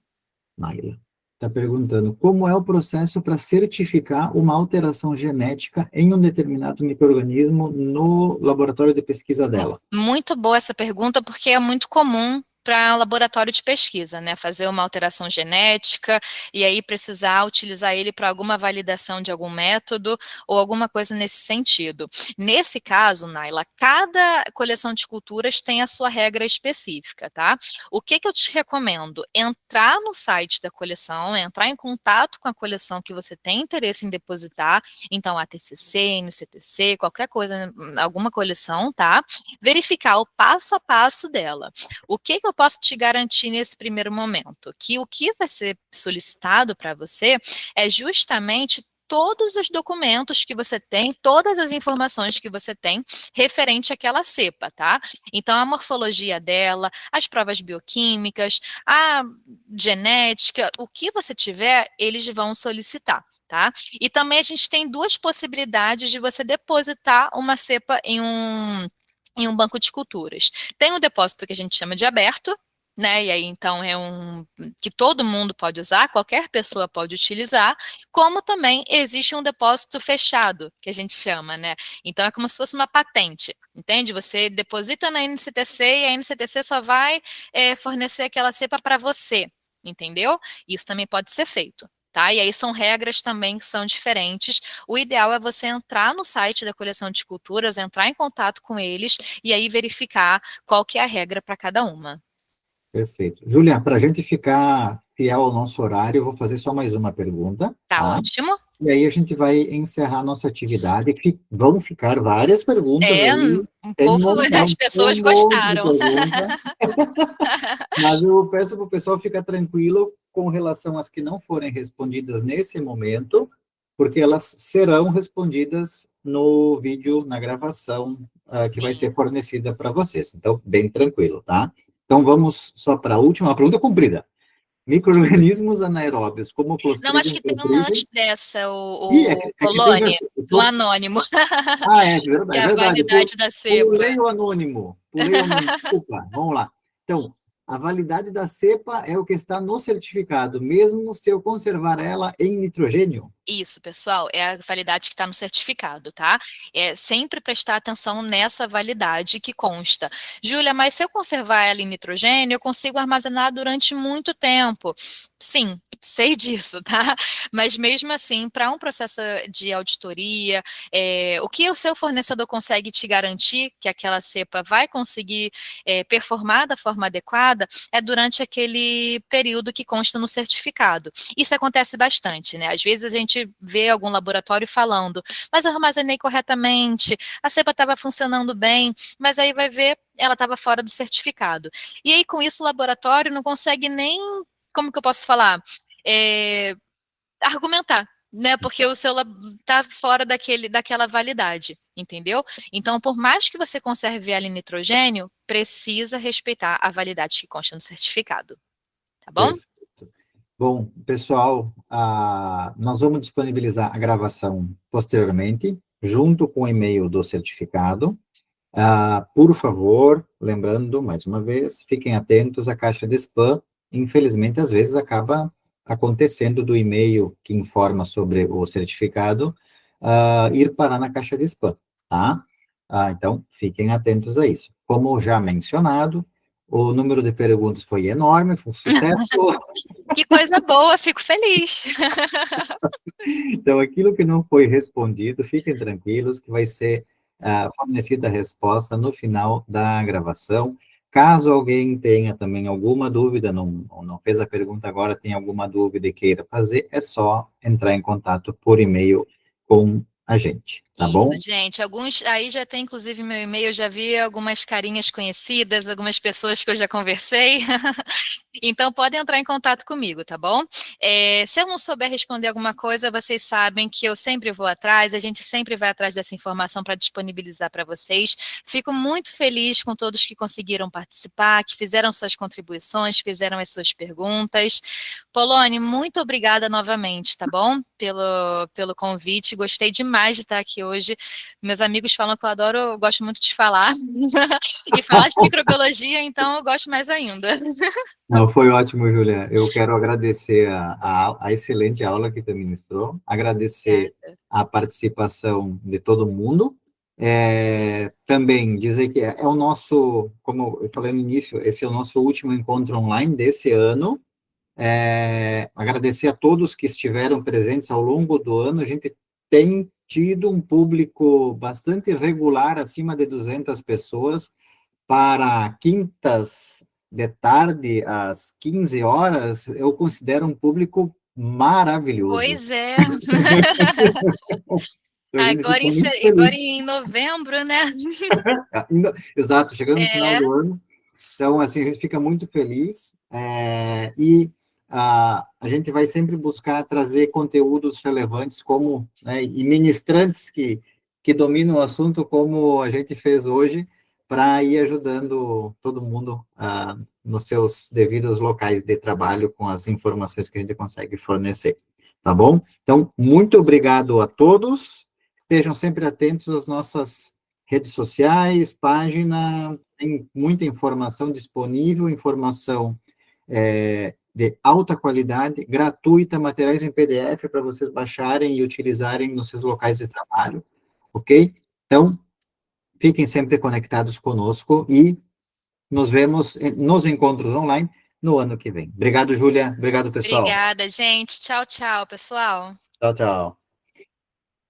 está perguntando como é o processo para certificar uma alteração genética em um determinado micro-organismo no laboratório de pesquisa dela. Muito boa essa pergunta, porque é muito comum para laboratório de pesquisa, né? Fazer uma alteração genética e aí precisar utilizar ele para alguma validação de algum método ou alguma coisa nesse sentido. Nesse caso, Naila, cada coleção de culturas tem a sua regra específica, tá? O que eu te recomendo? Entrar no site da coleção, entrar em contato com a coleção que você tem interesse em depositar, então ATCC, NCTC, qualquer coisa, alguma coleção, tá? Verificar o passo a passo dela. O que eu posso te garantir nesse primeiro momento? Que o que vai ser solicitado para você é justamente todos os documentos que você tem, todas as informações que você tem referente àquela cepa, tá? Então, a morfologia dela, as provas bioquímicas, a genética, o que você tiver, eles vão solicitar. Tá? E também a gente tem duas possibilidades de você depositar uma cepa em um banco de culturas. Tem um depósito que a gente chama de aberto, né? E aí então é um que todo mundo pode usar, qualquer pessoa pode utilizar, como também existe um depósito fechado, que a gente chama, né? Então é como se fosse uma patente, entende? Você deposita na NCTC e a NCTC só vai fornecer aquela cepa para você, entendeu? Isso também pode ser feito. Tá? E aí são regras também que são diferentes. O ideal é você entrar no site da coleção de culturas, entrar em contato com eles e aí verificar qual que é a regra para cada uma. Perfeito. Júlia, para a gente ficar fiel ao nosso horário, eu vou fazer só mais uma pergunta, Tá tá? ótimo. E aí a gente vai encerrar a nossa atividade. Vão ficar várias perguntas aí. Um Tem povo, as um pessoas monte de gostaram. perguntas. Mas eu peço para o pessoal ficar tranquilo com relação às que não forem respondidas nesse momento, porque elas serão respondidas no vídeo, na gravação, que vai ser Sim. fornecida para vocês. Então, bem tranquilo, tá? Então, vamos só para a última pergunta comprida. Micro-organismos anaeróbios, como Não, acho Clostridium que tem uma antes perfringens. dessa, Ih, o é que tem... Polônia, do anônimo, que É é a verdade. validade da cepa. Pulei o anônimo. Desculpa, vamos lá. Então, a validade da cepa é o que está no certificado, mesmo se eu conservar ela em nitrogênio? Isso, pessoal, é a validade que está no certificado, tá? É sempre prestar atenção nessa validade que consta. Júlia, mas se eu conservar ela em nitrogênio, eu consigo armazenar durante muito tempo. Sim, sei disso, tá? Mas mesmo assim, para um processo de auditoria, o que o seu fornecedor consegue te garantir que aquela cepa vai conseguir performar da forma adequada é durante aquele período que consta no certificado. Isso acontece bastante, né? Às vezes a gente vê algum laboratório falando, mas eu armazenei corretamente, a cepa estava funcionando bem, mas aí vai ver, ela estava fora do certificado. E aí, com isso, o laboratório não consegue nem, como que eu posso falar? Argumentar, né? Porque o seu está fora daquela validade, entendeu? Então, por mais que você conserve ela em nitrogênio, precisa respeitar a validade que consta no certificado, tá bom? Perfeito. Bom, pessoal, nós vamos disponibilizar a gravação posteriormente, junto com o e-mail do certificado. Por favor, lembrando, mais uma vez, fiquem atentos à caixa de spam. Infelizmente, às vezes, acaba acontecendo do e-mail que informa sobre o certificado ir parar na caixa de spam, tá? Então, fiquem atentos a isso. Como já mencionado, o número de perguntas foi enorme, foi um sucesso. Que coisa boa, fico feliz. Então, aquilo que não foi respondido, fiquem tranquilos que vai ser fornecida a resposta no final da gravação. Caso alguém tenha também alguma dúvida, não fez a pergunta agora, tem alguma dúvida e queira fazer, é só entrar em contato por e-mail com a gente, tá Isso, bom? gente. Alguns aí já tem, inclusive, meu e-mail, eu já vi algumas carinhas conhecidas, algumas pessoas que eu já conversei. Então, podem entrar em contato comigo, tá bom? Se eu não souber responder alguma coisa, vocês sabem que eu sempre vou atrás, a gente sempre vai atrás dessa informação para disponibilizar para vocês. Fico muito feliz com todos que conseguiram participar, que fizeram suas contribuições, fizeram as suas perguntas. Poloni, muito obrigada novamente, tá bom? Pelo convite, gostei demais de estar aqui hoje. Meus amigos falam que eu adoro, eu gosto muito de falar. E falar de microbiologia, então eu gosto mais ainda. Não, foi ótimo, Julia. Eu quero agradecer a excelente aula que tu ministrou, agradecer Obrigada. a participação de todo mundo. Também dizer que é o nosso, como eu falei no início, esse é o nosso último encontro online desse ano. Agradecer a todos que estiveram presentes ao longo do ano. A gente tem tido um público bastante regular, acima de 200 pessoas, para quintas de tarde, às 15 horas, eu considero um público maravilhoso. Pois é. Então, a gente Agora fica em, muito agora feliz. em novembro, né? Exato, chegando no final É, do ano. Então, assim, a gente fica muito feliz e a gente vai sempre buscar trazer conteúdos relevantes como, né, e ministrantes que dominam o assunto como a gente fez hoje, para ir ajudando todo mundo nos seus devidos locais de trabalho com as informações que a gente consegue fornecer, tá bom? Então, muito obrigado a todos, estejam sempre atentos às nossas redes sociais, página, tem muita informação disponível, informação de alta qualidade, gratuita, materiais em PDF para vocês baixarem e utilizarem nos seus locais de trabalho, ok? Então, fiquem sempre conectados conosco e nos vemos nos encontros online no ano que vem. Obrigado, Júlia. Obrigado, pessoal. obrigada, gente. Tchau, tchau, pessoal. Tchau, tchau.